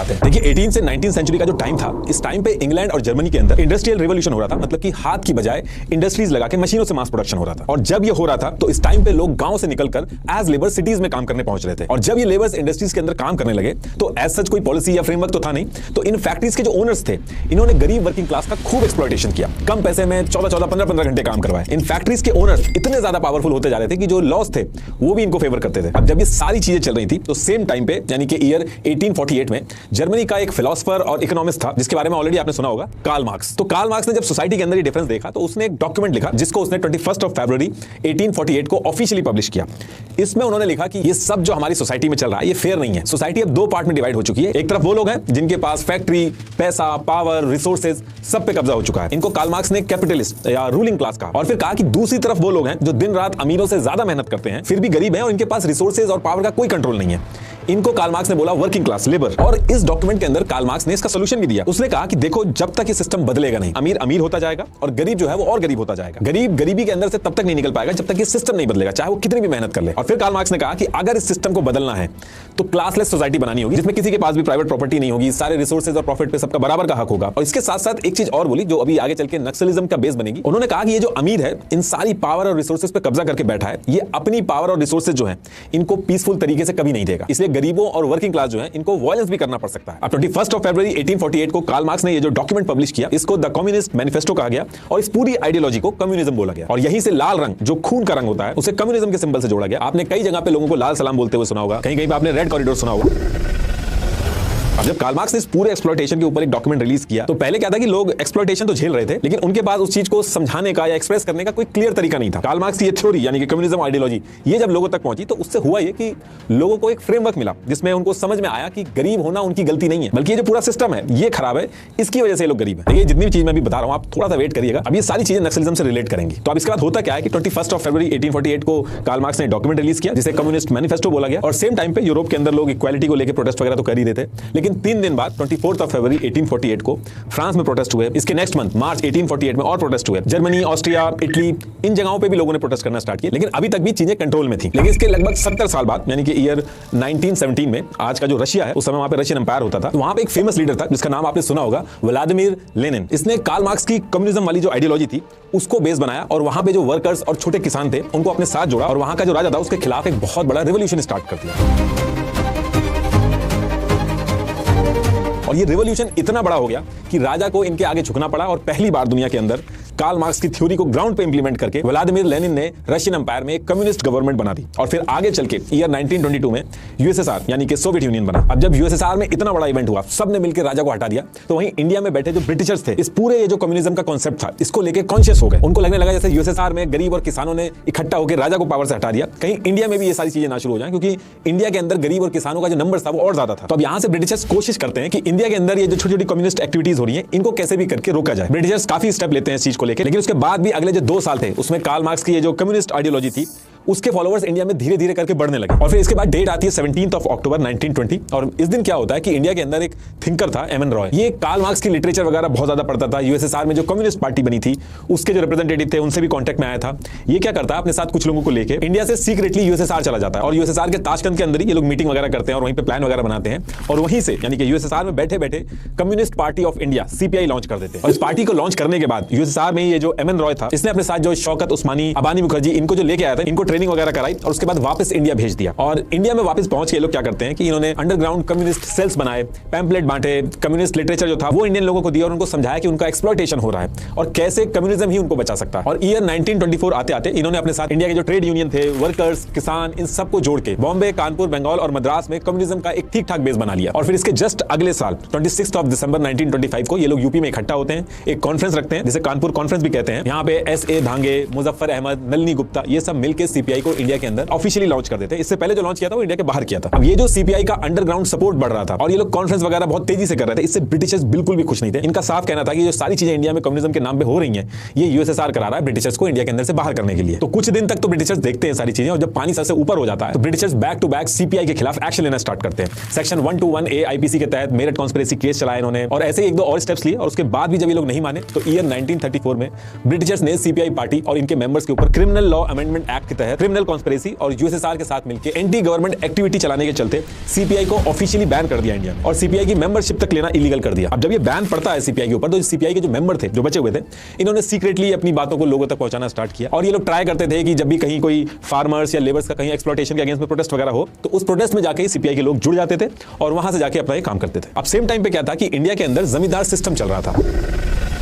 आते हैं। देखिए 18 से 19 सेंचुरी का जो टाइम था, इस टाइम पे इंग्लैंड और जर्मनी के अंदर इंडस्ट्रियल रिवॉल्यूशन हो रहा था, मतलब कि हाथ की बजाय इंडस्ट्रीज लगा के मशीनों से मास प्रोडक्शन हो रहा था। और जब ये हो रहा था तो इस टाइम पे लोग गांव से निकलकर एज लेबर सिटीज में काम करने पहुंच रहे थे। और जब ये लेबर्स इंडस्ट्रीज के अंदर काम करने लगे तो एज सच कोई पॉलिसी या फ्रेमवर्क तो था नहीं, तो इन फैक्ट्रीज के जो ओनर्स थे इन्होंने गरीब वर्किंग क्लास का खूब एक्सप्लॉयटेशन किया। कम पैसे में 14-14, 15-15 घंटे काम करवाए। इन फैक्ट्रीज के ओनर्स इतने ज्यादा पावरफुल होते जा रहे थे कि जो लॉस थे वो भी इनको फेवर करते थे। अब जब ये सारी चीजें चल रही थी तो सेम टाइम पे यानी कि ईयर 1848 में जर्मनी का एक फिलोसोफर और इकोनॉमिस्ट था जिसके बारे में ऑलरेडी आपने सुना होगा, कार्ल मार्क्स। तो कार्ल मार्क्स ने जब सोसाइटी के अंदर ये डिफरेंस देखा तो उसने एक डॉक्यूमेंट लिखा जिसको उसने 21 फरवरी 1848 को ऑफिशियली पब्लिश किया। इसमें उन्होंने लिखा कि ये सब जो हमारी सोसाइटी में चल रहा है ये फेयर नहीं है। सोसाइटी अब दो पार्ट में डिवाइड हो चुकी है। एक तरफ वो लोग हैं जिनके पास फैक्ट्री, पैसा, पावर, रिसोर्सेज सब पे कब्जा हो चुका है। इनको कार्ल मार्क्स ने कैपिटलिस्ट या रूलिंग क्लास कहा। और फिर कहा कि दूसरी तरफ वो लोग हैं जो दिन रात अमीरों से ज्यादा मेहनत करते हैं फिर भी गरीब हैं और इनके पास रिसोर्सेज और पावर का कोई कंट्रोल नहीं है। इनको कार्ल मार्क्स ने बोला वर्किंग क्लास, लेबर। और इस डॉक्यूमेंट के अंदर कार्ल मार्क्स ने इसका सॉल्यूशन भी दिया। उसने कहा कि देखो जब तक ये सिस्टम बदलेगा नहीं, अमीर अमीर होता जाएगा और गरीब जो है वो और गरीब होता जाएगा। गरीब गरीबी के अंदर से तब तक नहीं निकल पाएगा जब तक ये सिस्टम नहीं बदलेगा, चाहे वो कितनी भी मेहनत कर ले। और फिर कार्ल मार्क्स ने कहा कि अगर इस सिस्टम को बदलना है तो क्लासलेस सोसाइटी बनानी होगी जिसमें किसी के पास भी प्राइवेट प्रॉपर्टी नहीं होगी, सारे रिसोर्सेज और प्रॉफिट पे सबका बराबर का हक होगा। और इसके साथ साथ एक चीज और बोली जो अभी आगे चल के नक्सलिज्म का बेस बनेगी। उन्होंने कहा कि ये जो अमीर है इन सारी पावर और रिसोर्सेज पे कब्जा करके बैठा है, ये अपनी पावर और रिसोर्सेज जो है इनको पीसफुल तरीके से कभी नहीं देगा। इसलिए गरीबों और वर्किंग क्लास जो है इनको वायलेंस भी करना पड़ सकता है। अब 21 फरवरी 1848 को कार्ल मार्क्स ने ये जो डॉक्यूमेंट पब्लिश किया इसको द कम्युनिस्ट मैनिफेस्टो कहा गया और इस पूरी आइडियोलॉजी को कम्युनिज्म बोला गया। और यहीं से लाल रंग जो खून का रंग होता है उसे कम्युनिज्म के सिंबल से जोड़ा गया। आपने कई जगह पे लोगों को लाल सलाम बोलते हुए सुना होगा, कहीं कहीं पे आपने रेड कॉरिडोर सुना होगा। अब जब कार्ल मार्क्स ने इस पूरे एक्सप्लॉयटेशन के ऊपर एक डॉक्यूमेंट रिलीज किया तो पहले क्या था कि लोग एक्सप्लॉयटेशन तो झेल रहे थे लेकिन उनके पास उस चीज को समझाने का या एक्सप्रेस करने का कोई क्लियर तरीका नहीं था। कार्ल मार्क्स की ये थ्योरी यानी कि कम्युनिज्म आइडियोलॉजी ये जब लोगों तक पहुंची तो उससे हुआ ये कि लोगों को एक फ्रेमवर्क मिला जिसमें उनको समझ में आया कि गरीब होना उनकी गलती नहीं है, बल्कि ये जो पूरा सिस्टम है ये खराब है, इसकी वजह से ये लोग गरीब है। देखिए जितनी भी चीज मैं भी बता रहा हूं आप थोड़ा सा वेट करिएगा, अब ये सारी चीजें नक्सलिज्म से रिलेट करेंगी। तो अब इसके बाद होता क्या है कि 21 फरवरी 1848 को कार्ल मार्क्स ने डॉक्यूमेंट रिलीज किया जिसे कम्युनिस्ट मैनिफेस्टो बोला गया। और सेम टाइम पे यूरोप के अंदर लोग इक्वालिटी को लेकर प्रोटेस्ट वगैरह तो कर ही देते, लेकिन 3 दिन बाद 24 फरवरी 1848 को फ्रांस में प्रोटेस्ट हुए। इसके नेक्स्ट मंथ मार्च 1848 में और प्रोटेस्ट हुए। जर्मनी, ऑस्ट्रिया, इटली इन जगहों पे भी लोगों ने प्रोटेस्ट करना स्टार्ट किया, लेकिन अभी तक भी चीजें कंट्रोल में थी। लेकिन इसके लगभग 70 साल बाद यानी कि ईयर 1917 में आज का जो रशिया है उस समय वहां पे रशियन एम्पायर होता था, तो वहां पे एक फेमस लीडर था जिसका नाम आपने सुना होगा, व्लादिमीर लेनिन। इसने कार्ल मार्क्स की कम्युनिज्म वाली जो आइडियोलॉजी थी उसको बेस बनाया और वहां पे जो वर्कर्स और छोटे किसान थे उनको अपने साथ जोड़ा और वहां का जो राजा था उसके खिलाफ एक बहुत बड़ा रिवॉल्यूशन स्टार्ट कर दिया। और ये रिवॉल्यूशन इतना बड़ा हो गया कि राजा को इनके आगे झुकना पड़ा और पहली बार दुनिया के अंदर कार्ल मार्क्स की थ्योरी को ग्राउंड पे इंप्लीमेंट करके व्लादिमीर लेनिन ने रशियन एम्पायर में एक कम्युनिस्ट गवर्नमेंट बना दी। और फिर आगे चल के ईयर 1922 में यूएसएसआर यानी कि सोवियत यूनियन बना। अब जब यूएसएसआर में इतना बड़ा इवेंट हुआ, सबने मिलकर राजा को हटा दिया, तो वहीं इंडिया में बैठे जो ब्रिटिशर्स थे इस पूरे ये जो कम्युनिज्म का कॉन्सेप्ट था इसको लेकर कॉन्शियस हो गए। उनको लगने लगा जैसे यूएसएसआर में गरीब और किसानों ने इकट्ठा होकर राजा को पावर से हटा दिया, कहीं इंडिया में भी ये सारी चीजें ना शुरू हो जाए, क्योंकि इंडिया के अंदर गरीब और किसानों का जो नंबर था वो और ज्यादा था। तो अब यहाँ से ब्रिटिशर्स कोशिश करते हैं कि इंडिया के अंदर ये जो छोटी छोटी कम्युनिस्ट एक्टिविटीज हो रही है इनको कैसे भी करके रोका जाए। ब्रिटिशर्स काफी स्टेप लेते हैं इस चीज को लेकर, लेकिन उसके बाद भी अगले जो 2 साल थे उसमें कार्ल मार्क्स की ये जो कम्युनिस्ट आइडियोलॉजी थी उसके फॉलोअर्स इंडिया में धीरे धीरे करके बढ़ने लगे। और फिर इसके बाद डेट आती है 17 अक्टूबर 1920 और इस दिन क्या होता है कि इंडिया के अंदर एक थिंकर था एमएन रॉय। ये कार्ल मार्क्स की लिटरेचर वगैरह बहुत ज्यादा पढ़ता था। यूएसएसआर में जो कम्युनिस्ट पार्टी बनी थी उसके जो रिप्रेजेंटेटिव थे उनसे भी कांटेक्ट में आया था। ये क्या करता है अपने साथ कुछ लोगों को लेकर इंडिया से सीक्रेटली यूएसएसआर चला जाता है और यूएसएसआर के ताशकंद के अंदर ही ये लोग मीटिंग वगैरह करते हैं और वहीं पे प्लान वगैरह बनाते हैं और वहीं से यानी कि यूएसएसआर में बैठे बैठे communist party of India CPI launch कर देते हैं। और इस पार्टी को लॉन्च करने के बाद यूएसएसआर में ये जो एमएन रॉय था इसने अपने साथ जो शौकत उस्मानी, अबानी मुखर्जी इनको जो लेके आया था इनको ट्रेनिंग वगैरह कराई और उसके बाद वापस इंडिया भेज दिया। और इंडिया में वापस पहुंच के लोग क्या करते हैं कि इन्होंने अंडरग्राउंड कम्युनिस्ट सेल्स बनाए, पैम्पलेट बांटे, कम्युनिस्ट लिटरेचर जो था वो इंडियन लोगों को दिया और उनको समझाया कि उनका एक्सप्लॉयटेशन हो रहा है और कैसे कम्युनिज्म ही उनको बचा सकता है। और ईयर 1924 आते आते इन्होंने अपने साथ इंडिया के जो ट्रेड यूनियन थे, वर्कर्स, किसान, इन सबको जोड़ के बॉम्बे, कानपुर, बंगाल और मद्रास में कम्युनिज्म का एक ठीक ठाक बेस बना लिया। और फिर इसके जस्ट अगले साल 26 दिसंबर 1925 को ये लोग यूपी में इकट्ठा होते हैं, एक कॉन्फ्रेंस रखते हैं जिसे कानपुर कॉन्फ्रेंस भी कहते हैं। यहाँ पे एस.ए. धांगे, मुजफ्फर अहमद, नलिनी गुप्ता ये सब मिलकर सीपीआई को इंडिया के अंदर ऑफिशियली लॉन्च कर देते हैं। इससे पहले जो लॉन्च किया था वो इंडिया के बाहर किया था। अब ये जो सीपीआई का अंडरग्राउंड सपोर्ट बढ़ रहा था और ये लोग कॉन्फ्रेंस वगैरह बहुत तेजी से कर रहे थे, इससे ब्रिटिशर्स बिल्कुल भी खुश नहीं थे। इनका साफ कहना था कि जो सारी चीजें इंडिया में कम्युनिज्म के नाम पे हो रही हैं ये यूएसएसआर करा रहा है ब्रिटिशर्स को इंडिया के अंदर से बाहर करने के लिए। तो कुछ दिन तक तो ब्रिटिशर्स देखते हैं सारी चीजें और जब पानी सर से ऊपर हो जाता है तो britishers back to back CPI के खिलाफ एक्शन लेना स्टार्ट करते हैं। सेक्शन 121A आईपीसी के तहत मेरठ कॉन्स्पिरेसी केस चलाया इन्होंने और ऐसे ही 1-2 और स्टेप्स लिए और उसके बाद भी जब ये लोग नहीं माने तो ईयर 1934 में ब्रिटिशर्स ने सीपीआई पार्टी और इनके मेंबर्स के ऊपर क्रिमिनल लॉ अमेंडमेंट एक्ट के तहत अंदर क्रिमिनल कॉन्स्पिरेसी और यूएसएसआर के साथ मिलकर एंटी गवर्नमेंट एक्टिविटी चलाने के चलते सीपीआई को ऑफिशियली बैन कर दिया इंडिया में और सीपीआई की मेंबरशिप तक लेना इलीगल कर दिया। अब जब ये बैन पड़ता है सीपीआई के ऊपर तो सीपीआई के जो मेंबर थे, जो बचे हुए थे, इन्होंने सीक्रेटली अपनी बातों को लोगों तक पहुंचाना स्टार्ट किया और ये लोग ट्राई करते थे कि जब भी कहीं कोई फार्मर्स या लेबर्स का कहीं एक्सप्लॉयटेशन के अगेंस्ट में प्रोटेस्ट वगैरह हो तो उस प्रोटेस्ट में जाके सीपीआई के लोग जुड़ जाते थे और वहां से जाके अपना ये काम करते थे। अब सेम टाइम पे क्या था कि इंडिया के अंदर जमींदार सिस्टम चल रहा था।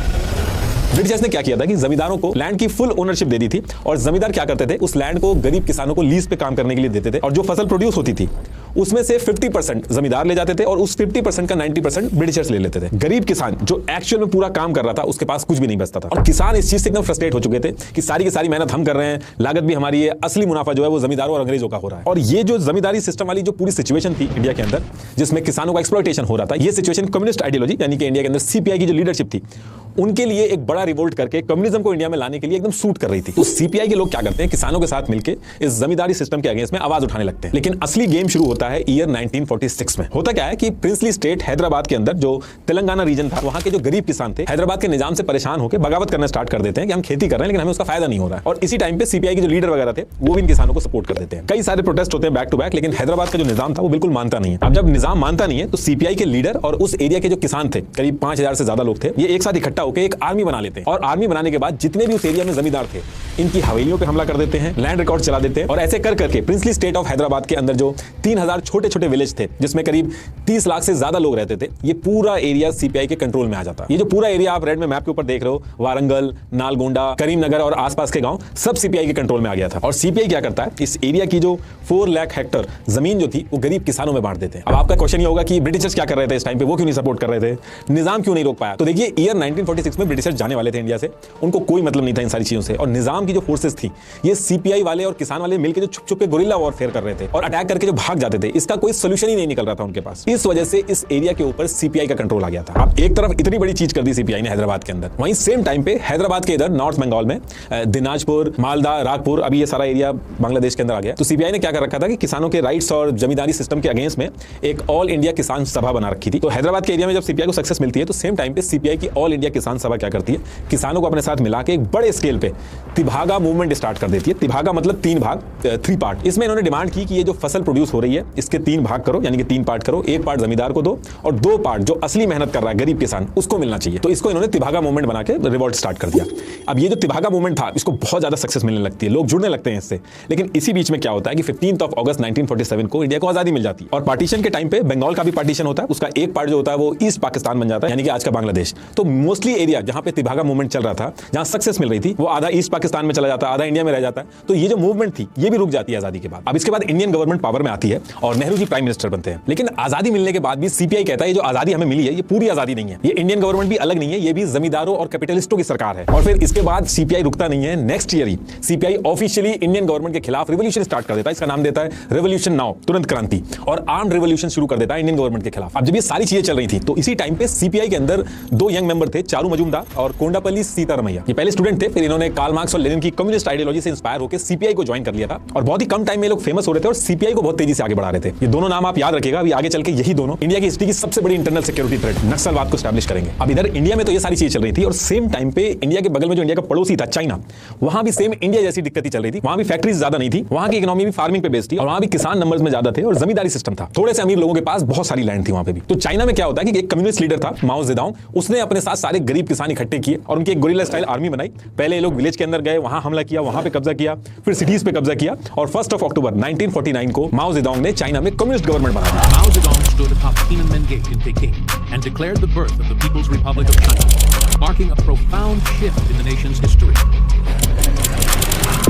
ब्रिटिशर्स ने क्या किया था कि जमींदारों को लैंड की फुल ओनरशिप दे दी थी और जमींदार क्या करते थे, उस लैंड को गरीब किसानों को लीज पे काम करने के लिए देते थे और जो फसल प्रोड्यूस होती थी उसमें से 50% जमींदार ले जाते थे और उस 50% का 90% ब्रिटिशर्स ले लेते थे। गरीब किसान जो एक्चुअल में पूरा काम कर रहा था उसके पास कुछ भी नहीं बचता था और किसान इस चीज से एकदम फ्रस्ट्रेट हो चुके थे कि सारी की सारी मेहनत हम कर रहे हैं, लागत भी हमारी है, असली मुनाफा जो है वो जमींदारों और अंग्रेजों का हो रहा है। और ये जो जमींदारी सिस्टम वाली जो पूरी सिचुएशन थी इंडिया के अंदर जिसमें किसानों का एक्सप्लॉयटेशन हो रहा था, ये सिचुएशन कम्युनिस्ट आइडियोलॉजी यानी कि इंडिया के अंदर सीपीआई की जो लीडरशिप थी उनके लिए एक बड़ा रिवोल्ट करके कम्युनिज्म को इंडिया में लाने के लिए एकदम सूट कर रही थी। तो सीपीआई के लोग क्या करते हैं, किसानों के साथ मिलकर इस जमींदारी सिस्टम के अगेंस्ट में आवाज उठाने लगते हैं। लेकिन असली गेम शुरू होता है ईयर 1946 में। होता क्या है कि प्रिंसली स्टेट हैदराबाद के अंदर जो तेलंगाना रीजन था, वहां के जो गरीब किसान थे हैदराबाद के निजाम से परेशान होकर बगावत करना स्टार्ट कर देते हैं कि हम खेती कर रहे हैं लेकिन हमें उसका फायदा नहीं हो रहा है। और इसी टाइम पे सीपीआई के जो लीडर वगैरह थे वो भी इन किसानों को सपोर्ट कर देते हैं। कई सारे प्रोटेस्ट होते हैं बैक टू बैक, लेकिन हैदराबाद का जो निजाम था वो बिल्कुल मानता नहीं है। अब जब निजाम मानता नहीं है तो सीपीआई के लीडर और उस एरिया के जो किसान थे, करीब 5000 से ज्यादा लोग थे, ये एक साथ इकट्ठा होकर एक आर्मी बना लेते हैं और आर्मी बनाने के बाद जितने भी उस एरिया में जमींदार थे इनकी हवेलियों पे हमला कर देते हैं, लैंड रिकॉर्ड चला देते हैं और ऐसे कर करके प्रिंसली स्टेट ऑफ हैदराबाद के अंदर जो 3000 छोटे छोटे विलेज थे जिसमें करीब 30 लाख से ज्यादा लोग रहते थे, ये पूरा एरिया सीपीआई के कंट्रोल में आ जाता। ये जो पूरा एरिया आप रेड में मैप के ऊपर देख रहे हो, वारंगल, नालगोंडा, करीमनगर और आसपास के गांव सब सीपीआई के कंट्रोल में आ गया था। और सीपीआई क्या करता है, इस एरिया की जो 4 लाख हेक्टर जमीन जो थी वो गरीब किसानों में बांट देते हैं। अब आपका क्वेश्चन ये होगा कि ब्रिटिशर्स क्या कर रहे थे इस टाइम पे, वो क्यों नहीं सपोर्ट कर रहे थे, निजाम क्यों नहीं रोक पाया? तो देखिए ईयर 1946 में ब्रिटिशर्स जाने वाले थे इंडिया से, उनको कोई मतलब नहीं था इन सारी चीजों से और निजाम की जो फोर्सेस थी ये सीपीआई वाले और किसान वाले मिलकर जो छुप छुप के गुरिल्ला वॉरफेयर कर रहे थे और अटैक करके जो भाग जाते थे, इसका कोई सोल्यूशन ही नहीं निकल रहा था उनके पास। इस वजह से इस एरिया के ऊपर सीपीआई का कंट्रोल आ गया था। अब एक तरफ इतनी बड़ी चीज कर दी सीपीआई ने हैदराबाद के अंदर, वहीं सेम टाइम पे हैदराबाद के इधर नॉर्थ बंगाल में दिनाजपुर, मालदा, रागपुर, अभी ये सारा एरिया बांग्लादेश के अंदर आ गया। तो सीपीआई ने क्या कर रखा था कि किसानों के राइट्स और जमींदारी सिस्टम के अगेंस्ट में एक ऑल इंडिया किसान सभा बना रखी थी। तो हैदराबाद के एरिया में जब सीपीआई को सक्सेस मिलती है तो सेम टाइम पे सीपीआई की ऑल इंडिया किसान सभा क्या करती है, किसानों को अपने साथ मिला के एक बड़े स्केल पे तिभागा मूवमेंट स्टार्ट कर देती है। तिभागा मतलब 3 भाग, 3 पार्ट। इसमें इन्होंने डिमांड की कि ये जो फसल प्रोड्यूस हो रही है इसके 3 भाग करो, यानी कि 3 पार्ट करो, 1 पार्ट जमींदार को दो और 2 पार्ट जो असली मेहनत कर रहा है गरीब किसान उसको मिलना चाहिए। तो इसको इन्होंने तिभागा मूवमेंट बना के रिवोल्ट स्टार्ट कर दिया। अब ये जो तिभागा मूवमेंट था इसको बहुत ज्यादा सक्सेस मिलने लगती है, लोग जुड़ने लगते हैं इससे। लेकिन इसी बीच में क्या होता है कि 15 अगस्त 1947 को इंडिया को आजादी मिल जाती है और पार्टीशन के टाइम पे बंगाल का भी पार्टीशन होता है, उसका एक पार्ट जो होता है वो ईस्ट पाकिस्तान बन जाता है, यानी कि आज का बांग्लादेश। तो मोस्टली एरिया जहां पे तिभागा मूवमेंट चल रहा था, जहां सक्सेस मिल रही थी, वो आधा ईस्ट पाकिस्तान में चला जाता है, आधा इंडिया में रह जाता है। तो ये जो मूवमेंट थी ये भी रुक जाती है आजादी के बाद। अब इसके बाद इंडियन गवर्नमेंट पावर में आती है और नेहरू जी प्राइम मिनिस्टर बनते हैं। लेकिन आजादी मिलने के बाद भी सीपीआई कहता है ये जो आजादी हमें मिली है ये पूरी आजादी नहीं है, ये इंडियन गवर्नमेंट भी अलग नहीं है, ये भी जमींदारों और कैपिटलिस्टों की सरकार है। और फिर इसके बाद सीपीआई रुकता नहीं है, नेक्स्ट ईयर ही सीपीआई ऑफिशियली इंडियन गवर्नमेंट के खिलाफ रिवॉल्यूशन स्टार्ट कर देता है। इसका नाम देता है रिवॉल्यूशन नाउ, तुरंत क्रांति, और आर्म्ड रिवॉल्यूशन शुरू कर देता है इंडियन गवर्नमेंट के खिलाफ। अब जब ये सारी चीजें चल रही थी तो इसी टाइम पे सीपीआई के अंदर 2 यंग मेंबर थे, चारू मजूमदार और कोंडापल्ली सीतारमैया। ये पहले स्टूडेंट थे, फिर इन्होंने कार्ल मार्क्स और लेनिन की कम्युनिस्ट आइडियोलॉजी से इंस्पायर होकर सीपीआई को ज्वाइन कर लिया था और बहुत ही कम टाइम में लोग फेमस हो रहे थे और सीपीआई को बहुत तेजी से आगे बढ़ा रहे थे। ये दोनों नाम आप याद रखिएगा, अभी आगे चल के यही दोनों इंडिया की हिस्ट्री की सबसे बड़ी इंटरनल सिक्योरिटी थ्रेट नक्सलवाद को एस्टैब्लिश करेंगे। अब इधर इंडिया में तो ये सारी चीजें चल रही थी और सेम टाइम पे इंडिया के बगल में जो इंडिया का पड़ोसी था चाइना, वहां भी सेम इंडिया जैसी दिक्कत चल रही थी। वहां भी फैक्ट्रीज ज्यादा नहीं थी, वहां की इकोनॉमी भी फार्मिंग पे बेस्ड थी और वहां भी किसान नंबर्स में ज्यादा थे और जमींदारी सिस्टम था। थोड़े से अमीर लोगों के पास बहुत सारी लैंड थी वहां पे भी। तो चाइना में क्या होता है कि एक कम्युनिस्ट लीडर था माओ जेडोंग, उसने अपने साथ सारे गरीब किसान इकट्ठे किए और उनकी एक गोरिल्ला स्टाइल आर्मी बनाई। पहले ये लोग विलेज के अंदर गए, वहां हमला किया, वहां पे कब्जा किया, फिर सिटीज पे कब्जा किया और 1 अक्टूबर 1949 को माओ जेडोंग ने चाइना में कम्युनिस्ट गवर्नमेंट बना दी। Mao Zedong stood atop Tiananmen Gate in Peking and declared the birth of the People's Republic of China, marking a profound shift in the nation's history.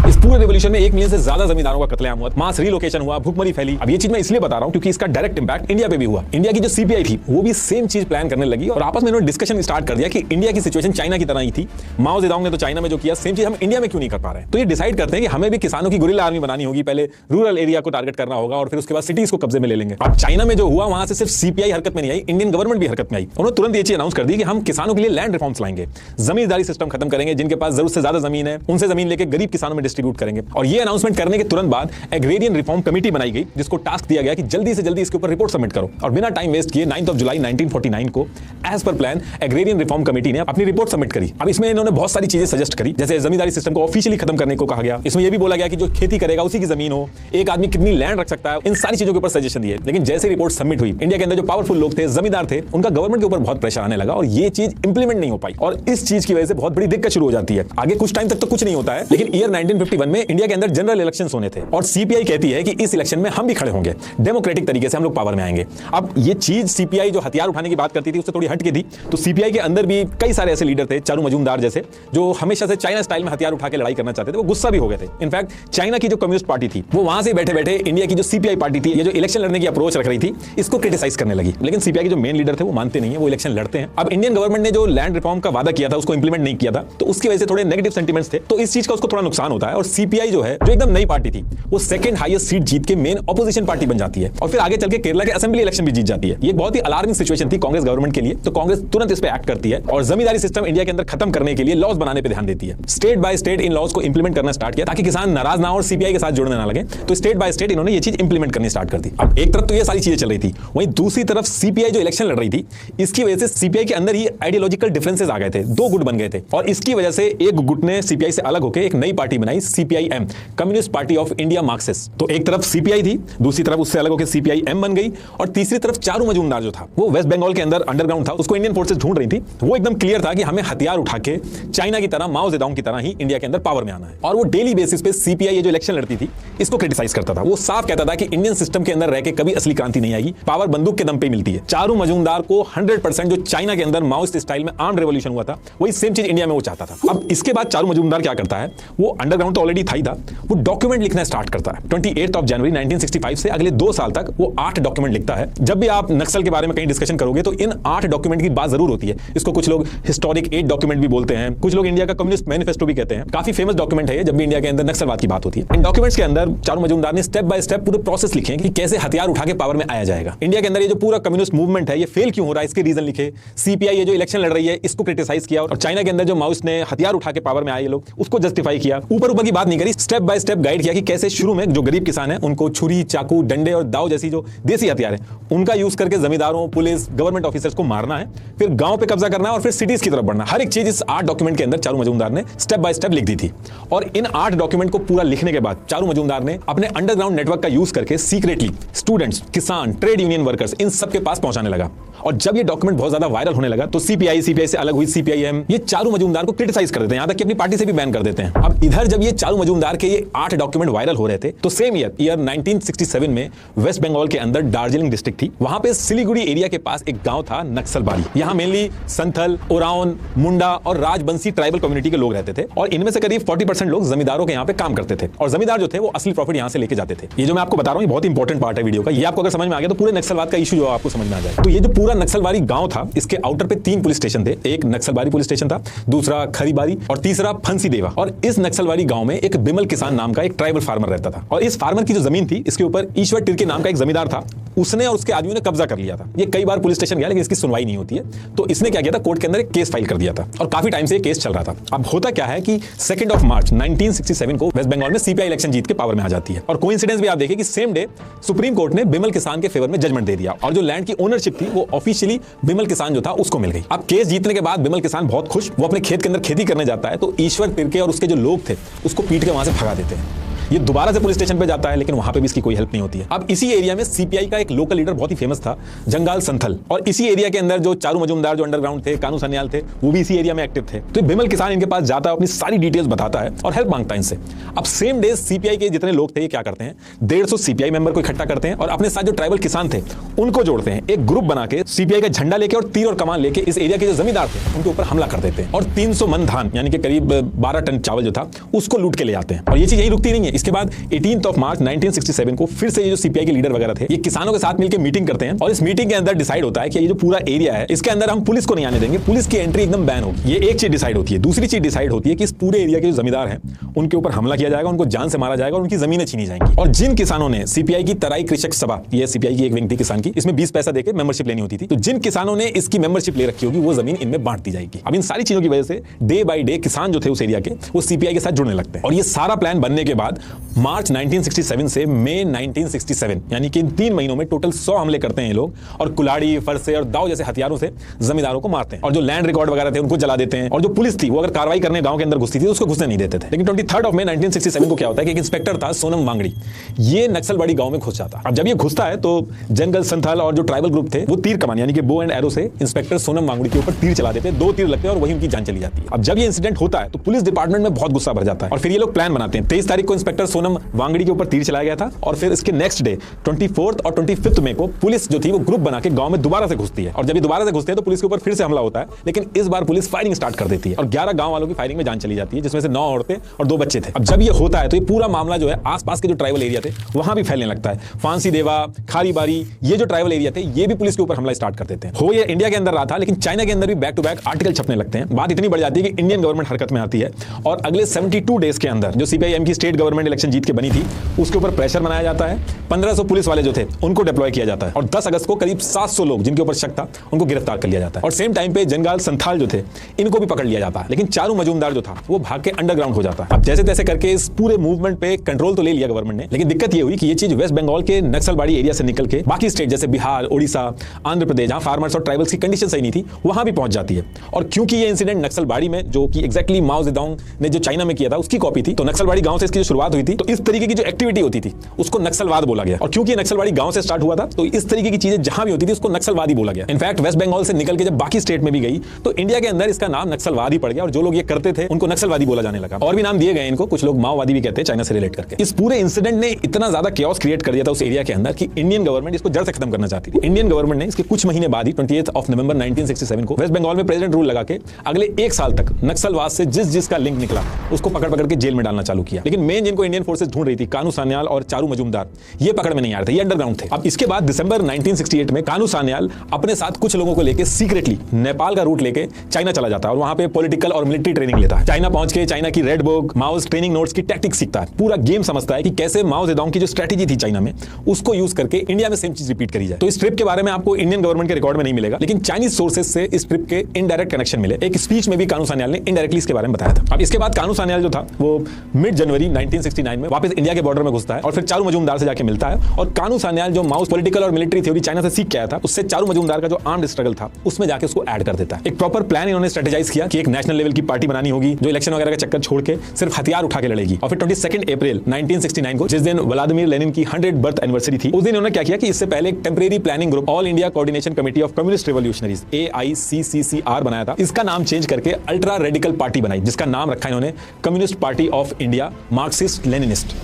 इस पूरे रिवॉल्यूशन में 1 million से ज्यादा जमींदारों का कत्लेआम हुआ, मास रिलोकेशन हुआ, भूखमरी फैली। अब ये चीज मैं इसलिए बता रहा हूं क्योंकि इसका डायरेक्ट इंपैक्ट इंडिया पे भी हुआ। इंडिया की जो सीपीआई थी वो भी सेम चीज प्लान करने लगी और आपस में इन्होंने डिस्कशन स्टार्ट कर दिया कि इंडिया की सिचुएशन चाइना की तरह ही थी। माओ जेडोंग ने तो चाइना में जो किया सेम चीज हम इंडिया में क्यों नहीं कर पा रहे हैं। तो ये डिसाइड करते हैं कि हमें भी किसानों की गुरिल्ला आर्मी बनानी होगी, पहले रूरल एरिया को टारगेट करना होगा और फिर उसके बाद सिटीज को कब्जे में ले लेंगे। अब चाइना में जो हुआ वहां से सिर्फ सीपीआई हरकत में नहीं आई, इंडियन गवर्नमेंट भी हरकत में आई। उन्होंने तुरंत ये चीज अनाउंस कर दी कि हम किसानों के लिए लैंड रिफॉर्म्स लाएंगे, जमींदारी सिस्टम खत्म करेंगे, जिनके पास जरूरत से ज्यादा जमीन है उनसे जमीन लेकर गरीब किसानों में डिस्ट्रीब्यूट करेंगे। और ये अनाउंसमेंट करने के तुरंत बाद एग्रेरियन रिफॉर्म कमेटी बनाई गई, जिसको टास्क दिया गया कि जल्दी से जल्दी इसके ऊपर रिपोर्ट सबमिट करो। और बिना टाइम वेस्ट किए 9 जुलाई 1949 को as per plan agrarian reform committee ने अपनी रिपोर्ट सबमिट करी। अब इसमें इन्होंने बहुत सारी चीजें सजेस्ट करी, जैसे जमींदारी सिस्टम को ऑफिशियली खत्म करने को कहा गया। इसमें यह भी बोला गया कि जो खेती करेगा उसी की जमीन हो, एक आदमी कितनी लैंड रख सकता है, इन सारी चीजों के ऊपर सजेशन दिए। लेकिन जैसे रिपोर्ट सबमिट हुई, इंडिया के अंदर जो पावरफुल लोग थे, जमींदार थे, उनका गवर्नमेंट के ऊपर बहुत प्रेशर आने लगा और ये चीज इंप्लीमेंट नहीं हो पाई। और इस चीज की वजह से बहुत बड़ी दिक्कत शुरू हो जाती है। आगे कुछ टाइम तक तो कुछ नहीं होता है, लेकिन ईयर 1951 में इंडिया के अंदर जनरल इलेक्शंस होने थे और सीपीआई कहती है कि इस इलेक्शन में हम भी खड़े होंगे, डेमोक्रेटिक तरीके से हम लोग पावर में आएंगे। अब ये चीज सीपीआई जो हथियार उठाने की बात करती थी उससे थोड़ी हट के थी, तो सीपीआई के अंदर भी कई सारे ऐसे लीडर थे, चारू मजूमदार जैसे, जो हमेशा से चाइना स्टाइल में हथियार उठा के लड़ाई करना चाहते थे। वो गुस्सा भी हो गए थे। इनफैक्ट चाइना की जो कम्युनिस्ट पार्टी थी, वो वहां से बैठे बैठे इंडिया की जो सीपीआई पार्टी थी, ये जो इलेक्शन लड़ने की अप्रोच रख रही थी, इसको क्रिटिसाइज करने लगी। लेकिन सीपीआई के जो मेन लीडर थे वो मानते नहीं है, वो इलेक्शन लड़ते हैं। अब इंडियन गवर्नमेंट ने जो लैंड रिफॉर्म का वादा किया था उसको इंप्लीमेंट नहीं किया था, तो उसकी वजह से थोड़े नेगेटिव सेंटीमेंट्स थे, तो इस चीज का उसको थोड़ा नुकसान होता है। और सीपीआई जो है, जो एकदम नई पार्टी थी, वो सेकंड हाईएस्ट सीट जीत के मेन ऑपोजिशन पार्टी बन जाती है और फिर आगे चल के केरला के असेंबली इलेक्शन भी जीत जाती है। ये बहुत ही अलार्मिंग सिचुएशन थी कांग्रेस गवर्नमेंट के लिए, तो कांग्रेस तुरंत इस पे एक्ट करती है और जमींदारी सिस्टम इंडिया के अंदर खत्म करने के लिए लॉज बनाने पे ध्यान देती है। State by state in laws को इंप्लीमेंट करना स्टार्ट किया ताकि किसान नाराज ना हो और सीपीआई के साथ जुड़ने ना लगे, तो स्टेट बाय स्टेट इन्होंने ये चीज इंप्लीमेंट करनी स्टार्ट कर दी। अब एक तरफ तो ये सारी चीजें चल रही थी, वहीं दूसरी तरफ सीपीआई जो इलेक्शन लड़ रही थी, इसकी वजह से सीपीआई के अंदर ही आइडियोलॉजिकल डिफरेंसेस आ गए थे, दो गुट बन गए थे और इसकी वजह से एक गुट ने सीपीआई से अलग होकर एक नई पार्टी बनाई, CPIM, communist party of India Marxist. तो एक तरफ सीपीआई थी, दूसरी तरफ उससे अलग होकर सीपीआईएम बन गई और तीसरी तरफ चारू मजूमदार जो था, वो वेस्ट बंगाल के अंदर अंडरग्राउंड था, उसको इंडियन फोर्सेस ढूंढ रही थी। वो एकदम क्लियर था कि हमें हथियार उठा के चाइना की तरह, माओ जेडोंग की तरह ही इंडिया के अंदर पावर में आना है। और वो डेली बेसिस पे सीपीआई जो इलेक्शन लड़ती थी, इसको क्रिटिसाइज करता था। वो साफ कहता था कि इंडियन सिस्टम के अंदर रह के कभी असली क्रांति नहीं आएगी, पावर बंदूक के दम पे मिलती है। चारू मजूमदार को 100% जो चाइना के अंदर माओइस्ट स्टाइल में आर्म्ड रेवोल्यूशन हुआ था, वही सेम चीज इंडिया में वो चाहता था। अब इसके बाद चारू मजूमदार क्या करता है, वो अंडरग्राउंड तो ऑलरेडी था ही था, वो डॉक्यूमेंट लिखना स्टार्ट करता है। 28 जनवरी 1965 से अगले 2 साल तक वो 8 डॉक्यूमेंट लिखता है। जब भी आप नक्सल के बारे में कहीं डिस्कशन करोगे तो इन 8 डॉक्यूमेंट की बात जरूर होती है। इसको कुछ लोग हिस्टोरिक 8 डॉक्यूमेंट भी बोलते हैं, कुछ लोग इंडिया का कम्युनिस्ट मैनिफेस्टो भी कहते हैं। काफी फेमस डॉक्यूमेंट है जब भी इंडिया के अंदर नक्सलवाद की बात होती है। इन डॉक्यूमेंट्स के अंदर चारू मजूमदार ने स्टेप बाय स्टेप पूरे प्रोसेस लिखे कि कैसे हथियार उठा के पावर में आया जाएगा। इंडिया के अंदर ये जो पूरा कम्युनिस्ट मूवमेंट है, ये फेल क्यों हो रहा है, इसके रीजन लिखे। सीपीआई ये जो इलेक्शन लड़ रही है, इसको क्रिटिसाइज किया और चाइना के अंदर जो माओइस्ट ने हथियार उठा के पावर में आए लोग, उसको जस्टिफाई किया। ऊपर ऊपर की बात नहीं करी, स्टेप बाय स्टेप गाइड किया कि कैसे शुरू में जो गरीब किसान है उनको छुरी, चाकू, डंडे और दाव जैसी जो देसी हथियार है उनका यूज करके जमींदारों, पुलिस, गवर्नमेंट ऑफिसर्स को मारना है, फिर गांव पे कब्जा करना है और फिर सिटीज की तरफ बढ़ना। हर एक चीज इस 8 डॉक्यूमेंट के अंदर चारू मजूमदार ने स्टेप बाय स्टेप लिख दी थी। और इन 8 डॉक्यूमेंट को पूरा लिखने के बाद चारू मजूमदार ने अपने अंडरग्राउंड नेटवर्क का यूज करके सीक्रेटली स्टूडेंट्स, किसान, ट्रेड यूनियन वर्कर्स, इन सब के पास पहुंचाने लगा। और जब ये डॉक्यूमेंट बहुत ज्यादा वायरल होने लगा तो सीपीआई से अलग हुई सीपीआईएम, ये चारू मजूमदार को क्रिटिसाइज कर देते हैं, यहां तक कि अपनी पार्टी से भी बैन कर देते हैं। अब इधर जब ये चारू मजूमदार के ये 8 डॉक्यूमेंट वायरल हो रहे थे, तो सेम ईयर 1967 में वेस्ट बंगाल के अंदर दार्जिलिंग डिस्ट्रिक्ट थी, वहां पे सिलीगुड़ी एरिया के पास एक गांव था नक्सलबाड़ी। यहां मेनली संथल, ओरावन, मुंडा और राजबंसी ट्राइबल कम्युनिटी के लोग रहते थे और इनमें से करीब 40% लोग जमींदारों के यहाँ पे काम करते थे और जमींदार जो थे वो असली प्रॉफिट यहाँ से लेके जाते थे। ये जो मैं आपको बता रहा हूँ, ये बहुत इंपॉर्टेंट पार्ट है वीडियो का। ये आपको अगर समझ में आ गया तो पूरे नक्सलवाद का इशू जो आपको समझ में आ जाए। तो ये जो पूरा नक्सलबाड़ी गांव था, इसके आउटर पे 3 पुलिस स्टेशन थे। एक नक्सलबाड़ी पुलिस स्टेशन था, दूसरा खरीबारी और तीसरा फंसी देवा। और इस नक्सलबाड़ी गांव में एक बिमल किसान नाम का एक ट्राइबल फार्मर रहता था और इस फार्मर की जो जमीन थी, इसके ऊपर ईश्वर तिर्के नाम का एक जमींदार था, उसने और उसके आदमियों ने कब्जा कर लिया था। ये कई बार पुलिस स्टेशन गया लेकिन इसकी सुनवाई नहीं होती है, तो इसने क्या किया था, कोर्ट के अंदर एक केस फाइल कर दिया था और काफी टाइम से ये केस चल रहा था। अब होता क्या है कि 2 मार्च 1967 को वेस्ट बंगाल में सीपीआई इलेक्शन जीत के पावर में आ जाती है और कोइंसिडेंस भी आप देखिए कि सेम डे सुप्रीम कोर्ट ने बिमल किसान के फेवर में जजमेंट दे दिया और जो लैंड की ओनरशिप थी वो ऑफिशियली बिमल किसान जो था उसको मिल गई। अब केस जीतने के बाद बिमल किसान बहुत खुश, वो अपने खेत के अंदर खेती करने जाता है तो ईश्वर तिर्के और उसके जो लोग थे उसको पीट के वहां से भगा देते हैं। ये दोबारा से पुलिस स्टेशन पे जाता है लेकिन वहां पे भी इसकी कोई हेल्प नहीं होती है। अब इसी एरिया में सीपीआई का एक लोकल लीडर बहुत ही फेमस था, जंगाल संथल, और इसी एरिया के अंदर जो चारू मजूमदार जो अंडरग्राउंड थे, कानू सन्याल थे, वो भी इसी एरिया में एक्टिव थे। तो बिमल किसान इनके पास जाता है, अपनी सारी डिटेल्स बताता है और हेल्प मांगता है इनसे। अब सेम डे सीपीआई के जितने लोग थे ये क्या करते हैं, 150 सीपीआई मेंबर को इकट्ठा करते हैं और अपने साथ जो ट्राइबल किसान थे उनको जोड़ते हैं, एक ग्रुप बना के सीपीआई का झंडा लेके और तीर और कमान लेके इस एरिया के जो जमींदार थे उनके ऊपर हमला कर देते हैं और 300 मन धान यानी कि करीब 12 टन चावल जो था उसको लूट के ले जाते हैं। और ये चीज यही रुकती नहीं है, इसके बाद 18 मार्च 1967 को फिर से ये जो सीपीआई के लीडर वगैरह थे ये किसानों के साथ मिलकर मीटिंग करते हैं और इस मीटिंग के अंदर डिसाइड होता है कि ये जो पूरा एरिया है इसके अंदर हम पुलिस को नहीं आने देंगे, पुलिस की एंट्री एकदम बैन होगी। ये एक चीज डिसाइड होती है। दूसरी चीज डिसाइड होती है कि इस पूरे एरिया के जो जमींदार हैं उनके ऊपर हमला किया जाएगा, उनको जान से मारा जाएगा और उनकी जमीनें छीनी जाएंगी। और जिन किसानों ने सीपीआई की तराई कृषक सभा, ये सीपीआई की एक विंग थी किसान की, इसमें 20 पैसा देकर मेंबरशिप लेनी होती थी, तो जिन किसानों ने इसकी मेंबरशिप ले रखी होगी वो जमीन इनमें बांट दी जाएगी। अब इन सारी चीजों की वजह से डे बाय डे किसान जो थे उस एरिया के वो सीपीआई के साथ जुड़ने लगते हैं। और ये सारा प्लान बनने के बाद मार्च 1967 से मई 1967 यानी कि इन 3 महीनों में टोटल 100 हमले करते हैं ये लोग और कुल्हाड़ी, फरसे और दाव जैसे हथियारों से जमींदारों को मारते हैं और जो लैंड रिकॉर्ड वगैरह थे उनको जला देते हैं। और जो पुलिस थी वो अगर कार्रवाई करने गांव के अंदर घुसती थी तो उसको घुसने नहीं देते थे। लेकिन 23 मई 1967 को क्या होता है कि एक इंस्पेक्टर था सोनम वांगड़ी, ये नक्सलवाड़ी गांव में घुस जाता है। अब जब ये घुसता है तो जंगल संथाल और जो ट्राइबल ग्रुप थे वो तीर कमान यानी कि बो एंड एरो से इंस्पेक्टर सोनम वांगड़ी के ऊपर तीर चला देते हैं, 2 तीर लगते हैं और वही उनकी जान चली जाती है। अब जब ये इंसिडेंट होता है तो पुलिस डिपार्टमेंट में बहुत गुस्सा भर जाता है और फिर ये लोग प्लान बनाते हैं। 23 तारीख को इंस्पेक्टर सोनम वांगड़ी के ऊपर तीर चलाया गया था और फिर इसके नेक्स्ट डे 24 और 25 मई को पुलिस जो थी वो ग्रुप बना के गांव में दोबारा से घुसती है और जब ये दोबारा से घुसते हैं तो पुलिस के ऊपर फिर से हमला होता है, लेकिन इस बार पुलिस फायरिंग स्टार्ट कर देती है और 11 गांव वालों की फायरिंग में जान चली जाती है, जिसमें से 9 औरतें और 2 बच्चे थे। अब जब ये होता है तो ये पूरा मामला जो है आसपास के जो ट्राइबल एरिया थे वहां भी फैलने लगता है। फांसी देवा, खारीबारी, ये जो ट्राइबल एरिया थे ये भी पुलिस के ऊपर हमला स्टार्ट कर देते हैं। हो ये इंडिया के अंदर रहा था, लेकिन चाइना के अंदर भी बैक टू बैक आर्टिकल छपने लगते हैं। बात इतनी बढ़ जाती है कि इंडियन गवर्नमेंट हरकत में आती है और अगले 72 डेज के अंदर जो सीपीआईएम की स्टेट गवर्नमेंट इलेक्शन जीत के बनी थी उसके ऊपर प्रेशर बनाया जाता है। 1500 पुलिस वाले जो थे उनको डिप्लॉय किया जाता है और 10 अगस्त को करीब 700 लोग जिनके ऊपर शक था उनको गिरफ्तार कर लिया जाता है। और सेम टाइम पे जंगाल संथाल जो थे इनको भी पकड़ लिया जाता है, लेकिन चारू मजूमदार जो था वो भाग के अंडरग्राउंड हो जाता है। अब जैसे तैसे करके इस पूरे मूवमेंट पे कंट्रोल तो ले लिया गवर्नमेंट ने, लेकिन दिक्कत ये हुई कि ये चीज वेस्ट बंगाल के नक्सलबाड़ी एरिया से निकल के बाकी स्टेट जैसे बिहार, ओडिशा, आंध्र प्रदेश, जहां फार्मर्स और ट्राइबल्स की कंडीशन सही नहीं थी वहां भी पहुंच जाती है। और क्योंकि ये इंसिडेंट नक्सलबाड़ी में जो कि एग्जैक्टली माओ जेडोंग ने जो चाइना में किया था उसकी कॉपी थी, तो नक्सलबाड़ी गांव से इसकी जो शुरुआत हुई थी तो इस तरीके की जो एक्टिविटी होती थी उसको नक्सलवाद बोला गया। और क्योंकि नक्सलबाड़ी गांव से स्टार्ट हुआ था तो इस तरीके की चीजें जहां भी होती थी उसको नक्सलवादी बोला गया। इनफैक्ट वेस्ट बंगाल से निकल के जब बाकी स्टेट में भी गई तो इंडिया के अंदर इसका नाम नक्सलवादी पड़ गया और जो लोग ये करते थे उनको नक्सलवादी बोला जाने लगा। और भी नाम दिए गए इनको, कुछ लोग माओवादी भी कहते हैं चाइना से रिलेट करके। इस पूरे इंसिडेंट ने इतना ज्यादा chaos क्रिएट कर दिया था उस एरिया के अंदर कि इंडियन गवर्नमेंट इसको जड़ से खत्म करना चाहती थी। इंडियन गवर्नमेंट ने इसके कुछ महीने बाद ही 28 नवंबर 1967 को वेस्ट बंगाल में प्रेसिडेंट रूल लगा के अगले 1 साल तक नक्सलवाद से जिसका लिंक निकला उसको पकड़ के जेल में डालना चालू किया। लेकिन मेन जिनको इंडियन फोर्सेस ढूंढ रही थी, कानू सान्याल और चारू मजूमदार, ये पकड़ में नहीं आ रहे थे, ये अंडरग्राउंड थे। अब इसके बाद दिसंबर 1968 में कानू सान्याल अपने साथ कुछ लोगों को लेकर सीक्रेटली नेपाल का रूट लेके चाइना चला जाता है और वहां पे पॉलिटिकल और मिलिट्री ट्रेनिंग लेता है। चाइना पहुंच के चाइना की रेड बुक, माओस ट्रेनिंग नोट्स की टैक्टिक्स सीखता है, पूरा गेम समझता है कि कैसे माओ जेडोंग की जो स्ट्रेटेजी थी चाइना में उसको यूज करके इंडिया में सेम चीज रिपीट करी जाए। तो इस ट्रिप के बारे में आपको इंडियन गवर्नमेंट के रिकॉर्ड में नहीं मिलेगा, लेकिन चाइनीज सोर्सेज से इस ट्रिप के इनडायरेक्ट कनेक्शन मिले। एक स्पीच में भी कानू सान्याल ने इनडायरेक्टली इसके बारे में बताया था। अब इसके बाद कानू सान्याल जो था वो मिड जनवरी 1969 में वापस इंडिया के बॉर्डर में घुसता है और फिर चारू मजूमदार से जाके मिलता है। और कानू सान्याल जो माउस पॉलिटिकल और मिलिट्री थ्योरी चाइना से सीख के आया था उससे चारू मजूमदार का जो आर्म्ड स्ट्रगल था उसमें जाके उसको ऐड कर देता है। एक प्रॉपर प्लान इन्होंने स्ट्रेटेजाइज किया कि एक नेशनल लेवल की पार्टी बनानी होगी जो इलेक्शन वगैरह का चक्कर छोड़ के सिर्फ हथियार उठा के लड़ेगी। और फिर 22 अप्रैल 1969 को जिस दिन व्लादिमीर लेनिन की 100 बर्थ एनिवर्सरी थी उस दिन उन्होंने क्या किया कि इससे पहले एक temporary planning group all India coordination committee of communist revolutionaries AICCCR बनाया था। इसका नाम चेंज करके अल्ट्रा रेडिकल पार्टी बनाई जिसका नाम रखा इन्होंने communist party of India Marxist Leninist,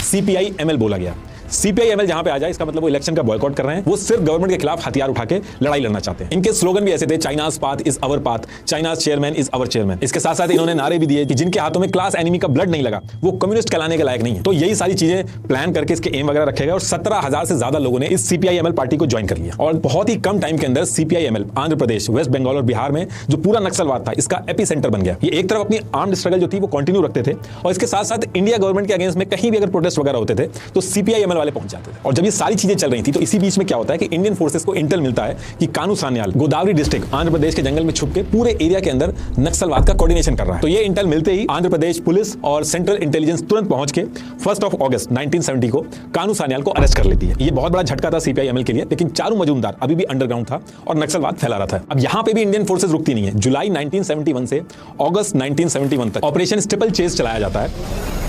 CPIML बोला गया। CPIML जहां पे आ जाए इसका मतलब वो इलेक्शन का बॉयकॉट कर रहे हैं, वो सिर्फ गवर्नमेंट के खिलाफ हथियार उठा के लड़ाई लड़ना चाहते हैं। इनके स्लोगन भी ऐसे थे, China's path is our path, China's chairman is our chairman. इसके साथ साथ इन्होंने नारे भी दिए कि जिनके हाथों में क्लास एनिमी का ब्लड नहीं लगा वो कम्युनिस्ट कहलाने के लायक नहीं है। तो यही सारी चीजें प्लान करके इसके एम वगैरह रखे गए और 17,000 से ज्यादा लोगों ने इस CPIML पार्टी को ज्वाइन कर लिया। और बहुत ही कम टाइम के अंदर CPIML आंध्र प्रदेश, वेस्ट बंगाल और बिहार में जो पूरा नक्सलवाद था इसका एपी सेंटर बन गया। ये एक तरफ अपनी आर्म्ड स्ट्रगल जो थी वो कंटिन्यू रखते थे और इसके साथ साथ इंडिया गवर्नमेंट के अगेंस्ट में कहीं भी अगर प्रोटेस्ट वगैरह होते थे तो CPIML वाले पहुंच जाते थे। और जब ये सारी चीजें चल रही थी तो इसी बीच में क्या होता है कि इंडियन फोर्सेस को इंटेल मिलता है कि कानू सान्याल गोदावरी डिस्ट्रिक्ट आंध्र प्रदेश के जंगल में छुप के पूरे एरिया के अंदर नक्सलवाद का कोऑर्डिनेशन कर रहा है। तो ये इंटेल मिलते ही आंध्र प्रदेश पुलिस और सेंट्रल इंटेलिजेंस तुरंत पहुंच के 1 अगस्त 1970 को कानू सान्याल को अरेस्ट कर लेती है। ये बहुत बड़ा झटका था CPIML के लिए, लेकिन चारू मजूमदार अभी भी अंडरग्राउंड था और नक्सलवाद फैला रहा था। अब यहां पे भी इंडियन फोर्सेस रुकती नहीं है। जुलाई 1971 से अगस्त 1971 तक ऑपरेशन स्टिपल चेज चलाया जाता है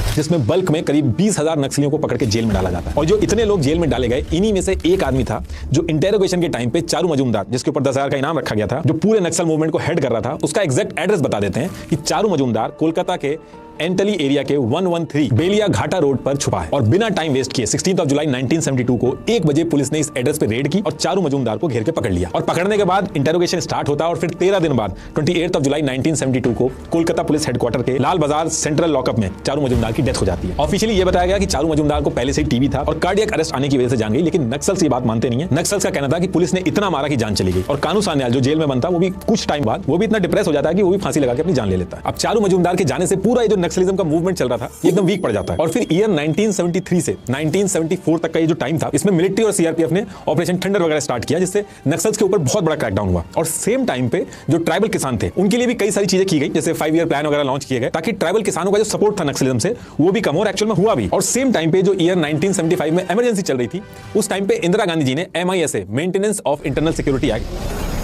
जिसमें बल्क में करीब 20,000 नक्सलियों को पकड़ के जेल में डाला जाता है। और जो इतने लोग जेल में डाले गए इन्हीं में से एक आदमी था जो इंटेरोगेशन के टाइम पे चारू मजूमदार, जिसके ऊपर 10,000 का इनाम रखा गया था, जो पूरे नक्सल मूवमेंट को हेड कर रहा था, उसका एग्जैक्ट एड्रेस बता देते हैं कि चारू मजूमदार कोलकाता के एंटली एरिया के 113 बेलिया घाटा रोड पर छुपा है और बिना टाइम वेस्ट किए 16 जुलाई 1972 को 1 बजे पुलिस ने इस एड्रेस पे रेड की और चारू मजूमदार को घेर के पकड़ लिया और पकड़ने के बाद इंटरोगेशन स्टार्ट होता है और फिर 13 दिन बाद 28 जुलाई 1972 को कोलकाता पुलिस हेडक्वार्टर के लाल बाजार सेंट्रल लॉकअप में चारू मजूमदार की डेथ हो जाती है। ऑफिशियली ये बताया गया कि चारू मजूमदार को पहले से ही टीबी था और कार्डियक अरेस्ट आने की वजह से जान गई, लेकिन नक्सल्स ये बात मानते नहीं है। नक्सल्स का कहना था कि पुलिस ने इतना मारा कि जान चली गई और कानू सान्याल जो जेल में बनता वो भी कुछ टाइम बाद वो भी इतना डिप्रेस हो जाता है कि वो भी फांसी लगा के अपनी जान ले लेता है। अब चारू मजूमदार के जाने से पूरा ये जो नक्सलिज्म का मूवमेंट चल रहा था ये एकदम वीक पड़ जाता है और फिर ईयर 1973 से 1974 तक का ये जो टाइम था इसमें मिलिट्री और सीआरपीएफ ने ऑपरेशन थंडर वगैरह स्टार्ट किया, जिससे नक्सल्स के ऊपर बहुत बड़ा क्रैकडाउन हुआ। और सेम टाइम पे जो ट्राइबल किसान थे उनके लिए भी कई सारी चीजें की गई, जैसे 5 ईयर प्लान वगैरह लॉन्च किए गए ताकि ट्राइबल किसानों का जो सपोर्ट था नक्सलिज्म से वो भी कम हो और एक्चुअल में हुआ भी। और सेम टाइम पे जो ईयर 1975 में इमरजेंसी चल रही थी उस टाइम पे इंदिरा गांधी जी ने MISA maintenance of internal security act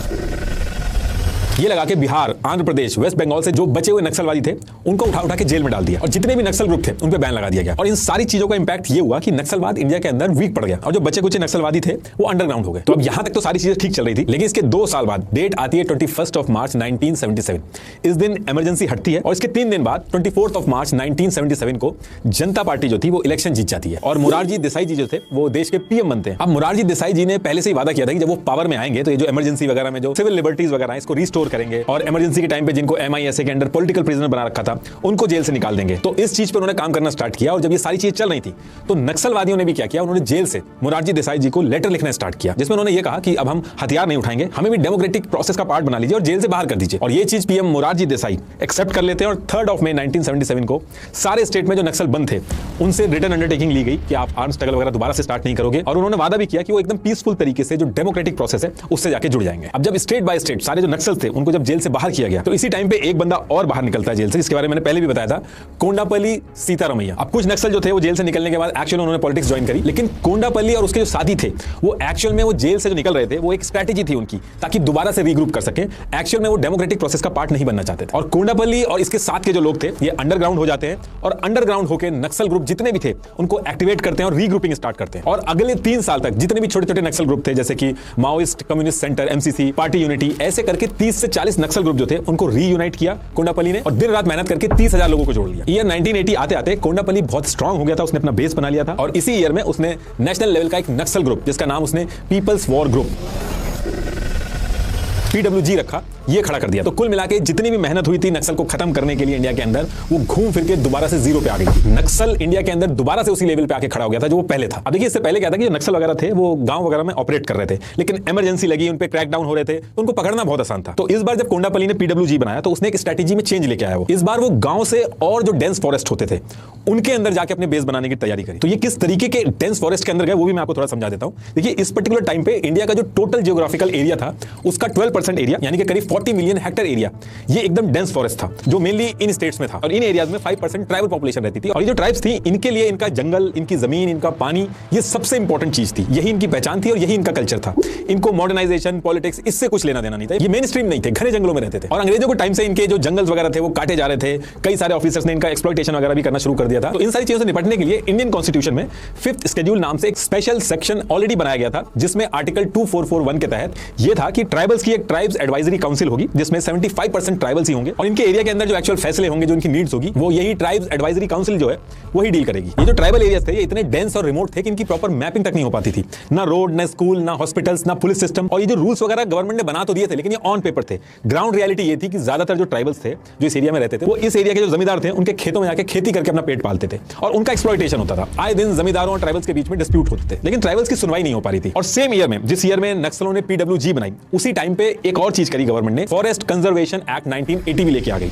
ये लगा के बिहार, आंध्र प्रदेश, वेस्ट बंगाल से जो बचे हुए नक्सलवादी थे उनको उठा के जेल में डाल दिया और जितने भी नक्सल ग्रुप थे उन पे बैन लगा दिया गया। और इन सारी चीजों का इंपैक्ट ये हुआ कि नक्सलवाद इंडिया के अंदर वीक पड़ गया और जो बचे कुछ नक्सलवादी थे वो अंडरग्राउंड हो गए। तो अब यहां तक तो सारी चीजें ठीक चल रही थी, लेकिन इसके 2 साल बाद डेट आती है 21 मार्च 1977। इस दिन इमरजेंसी हटती है और इसके 3 दिन बाद 24 मार्च 1977 को जनता पार्टी जो थी वो इलेक्शन जीत जाती है और मोरारजी देसाई जी जो थे वो देश के PM बनते हैं। अब मोरारजी देसाई जी ने पहले से ही वादा किया था कि जब वो पावर में आएंगे तो ये जो इमरजेंसी वगैरह में जो सिविल लिबर्टीज वगैरह इसको रिस्टोर करेंगे और इमरजेंसी के टाइम पे जिनको MISA के अंडर पॉलिटिकल प्रिजनर बना रखा था उनको जेल से निकाल देंगे। तो इस चीज पर उन्होंने काम करना स्टार्ट किया और जब ये सारी चीजें चल रही थी तो नक्सलवादियों ने भी क्या किया, उन्होंने जेल से मोरारजी देसाई जी को लेटर लिखना स्टार्ट किया जिसमें उन्होंने ये कहा कि अब हम हथियार नहीं उठाएंगे, हमें भी डेमोक्रेटिक प्रोसेस का पार्ट बना लीजिए और जेल से बाहर कर दीजिए। और ये चीज PM मोरारजी देसाई एक्सेप्ट कर लेते हैं और 3 मई 1977 को सारे स्टेट में जो नक्सल बंद थे उनसे रिटर्न अंडरटेकिंग ली गई कि आप आर्म स्ट्रगल वगैरह दोबारा से स्टार्ट नहीं करोगे और उन्होंने वादा भी किया कि वो एकदम पीसफुल तरीके से जो डेमोक्रेटिक प्रोसेस है उससे जाके जुड़ जाएंगे। अब जब स्टेट बाय स्टेट सारे जो नक्सल थे उनको जब जेल से बाहर किया गया तो इसी टाइम पे एक बंदा और बाहर निकलता है जेल से, जिसके बारे में मैंने पहले भी बताया था, कोंडापल्ली सीतारमैया। अब कुछ नक्सल जो थे वो जेल से निकलने के बाद एक्चुअल उन्होंने पॉलिटिक्स ज्वाइन करी, लेकिन कोंडापल्ली और उसके जो साथी थे वो एक्चुअल में वो जेल से जो निकल रहे थे वो एक स्ट्रेटेजी थी उनकी ताकि दोबारा से रीग्रुप कर सके। एक्चुअल में वो डेमोक्रेटिक प्रोसेस का पार्ट नहीं बनना चाहते थे और कोंडापल्ली और इसके साथ के जो लोग थे ये अंडरग्राउंड हो जाते हैं और अंडरग्राउंड होकर नक्सल ग्रुप जितने भी थे उनको एक्टिवेट करते हैं और रीग्रुपिंग स्टार्ट करते हैं। और अगले 3 साल तक जितने भी छोटे छोटे नक्सल ग्रुप थे जैसे कि Maoist communist centre MCC, party unity, ऐसे करके 30 से 40 नक्सल ग्रुप जो थे उनको रीयूनाइट किया कोंडापल्ली ने और दिन रात मेहनत करके 30,000 लोगों को जोड़ लिया। ईयर 1980 आते आते कोंडापल्ली बहुत स्ट्रांग हो गया था, उसने अपना बेस बना लिया था और इसी ईयर में उसने नेशनल लेवल का एक नक्सल ग्रुप जिसका नाम उसने पीपल्स वॉर ग्रुप PWG रखा, ये खड़ा कर दिया। तो कुल मिला के जितनी भी मेहनत हुई थी नक्सल को खत्म करने के लिए इंडिया के अंदर वो घूम फिर के दोबारा से 0 पे आ गई थी। नक्सल इंडिया के अंदर दोबारा से उसी लेवल पे आके खड़ा हो गया था जो वो पहले था। अब देखिए इससे पहले क्या था कि जो नक्सल वगैरह थे वो गांव वगैरह में ऑपरेट कर रहे थे, लेकिन इमरजेंसी लगी, उन पे क्रैकडाउन हो रहे थे तो उनको पकड़ना बहुत आसान था। तो इस बार जब कोंडापल्ली ने PWG बनाया तो उसने एक स्ट्रेटेजी में चेंज लेके आया। वो इस बार वो गांव से और जो डेंस फॉरेस्ट होते थे उनके अंदर जाके अपने बेस बनाने की तैयारी करी। तो ये किस तरीके के डेंस फॉरेस्ट के अंदर गए वो भी मैं आपको थोड़ा समझा देता हूं। देखिए इस पर्टिकुलर टाइम पे इंडिया का जो टोटल जियोग्राफिकल एरिया था उसका 12% एरिया यानी कि करीब 40 मिलियन हेक्टेयर एरिया ये एकदम डेंस फॉरेस्ट था जो मेनली इन स्टेट्स में था और इन एरियाज में 5% ट्राइबल पॉपुलेशन रहती थी। और ये जो ट्राइब्स थी इनके लिए इनका जंगल, इनकी जमीन, इनका पानी ये सबसे इंपॉर्टेंट चीज थी, यही इनकी पहचान थी और यही इनका कल्चर था। इनको मॉडर्नाइजेशन, पॉलिटिक्स इससे कुछ लेना देना नहीं था, ये मेन स्ट्रीम नहीं थे, घने जंगलों में रहते थे। और अंग्रेजों के टाइम से इनके जो जंगल्स वगैरह थे वो काटे जा रहे थे, कई सारे ऑफिसर्स ने इनका एक्सप्लॉयटेशन वगैरह भी करना शुरू कर दिया था। तो इन सारी चीजों से निपटने के लिए इंडियन कॉन्स्टिट्यूशन में 5th शेड्यूल नाम से एक स्पेशल सेक्शन ऑलरेडी बनाया गया था जिसमें आर्टिकल 2441 के तहत ये था कि ट्राइबल्स की एक ट्राइब्स एडवाइजरी काउंसिल होगी जिसमें 75% ट्राइबल्स ही होंगे और इनके एरिया के अंदर जो एक्चुअल फैसले होंगे, जो इनकी नीड्स होगी वो यही ट्राइब्स एडवाइजरी काउंसिल जो है वही डील करेगी। ये जो ट्राइबल एरियाज थे ये इतने डेंस और रिमोट थे कि इनकी प्रॉपर मैपिंग तक नहीं हो पाती थी, ना रोड, ना स्कूल, ना हॉस्पिटल्स, ना पुलिस सिस्टम। और ये जो रूल्स वगैरह गवर्नमेंट ने बना तो दिए थे लेकिन ये ऑन पेपर थे। ग्राउंड रियलिटी ये थी कि ज्यादातर जो ट्राइबल्स थे जो इस एरिया में रहते थे वो इस एरिया के जो जमींदार थे उनके खेतों में जाके खेती करके अपना पेट पालते थे और उनका एक्सप्लॉयटेशन होता था। आए दिन जमींदारों और ट्राइबल्स के बीच में डिस्प्यूट होते थे लेकिन ट्राइबल्स की सुनवाई नहीं हो पा रही थी। और सेम ईयर में जिस ईयर में नक्सलों ने PWG बनाई उसी टाइम पे एक और चीज करी गवर्नमेंट ने, फॉरेस्ट कंजर्वेशन एक्ट 1980 भी लेके आ गई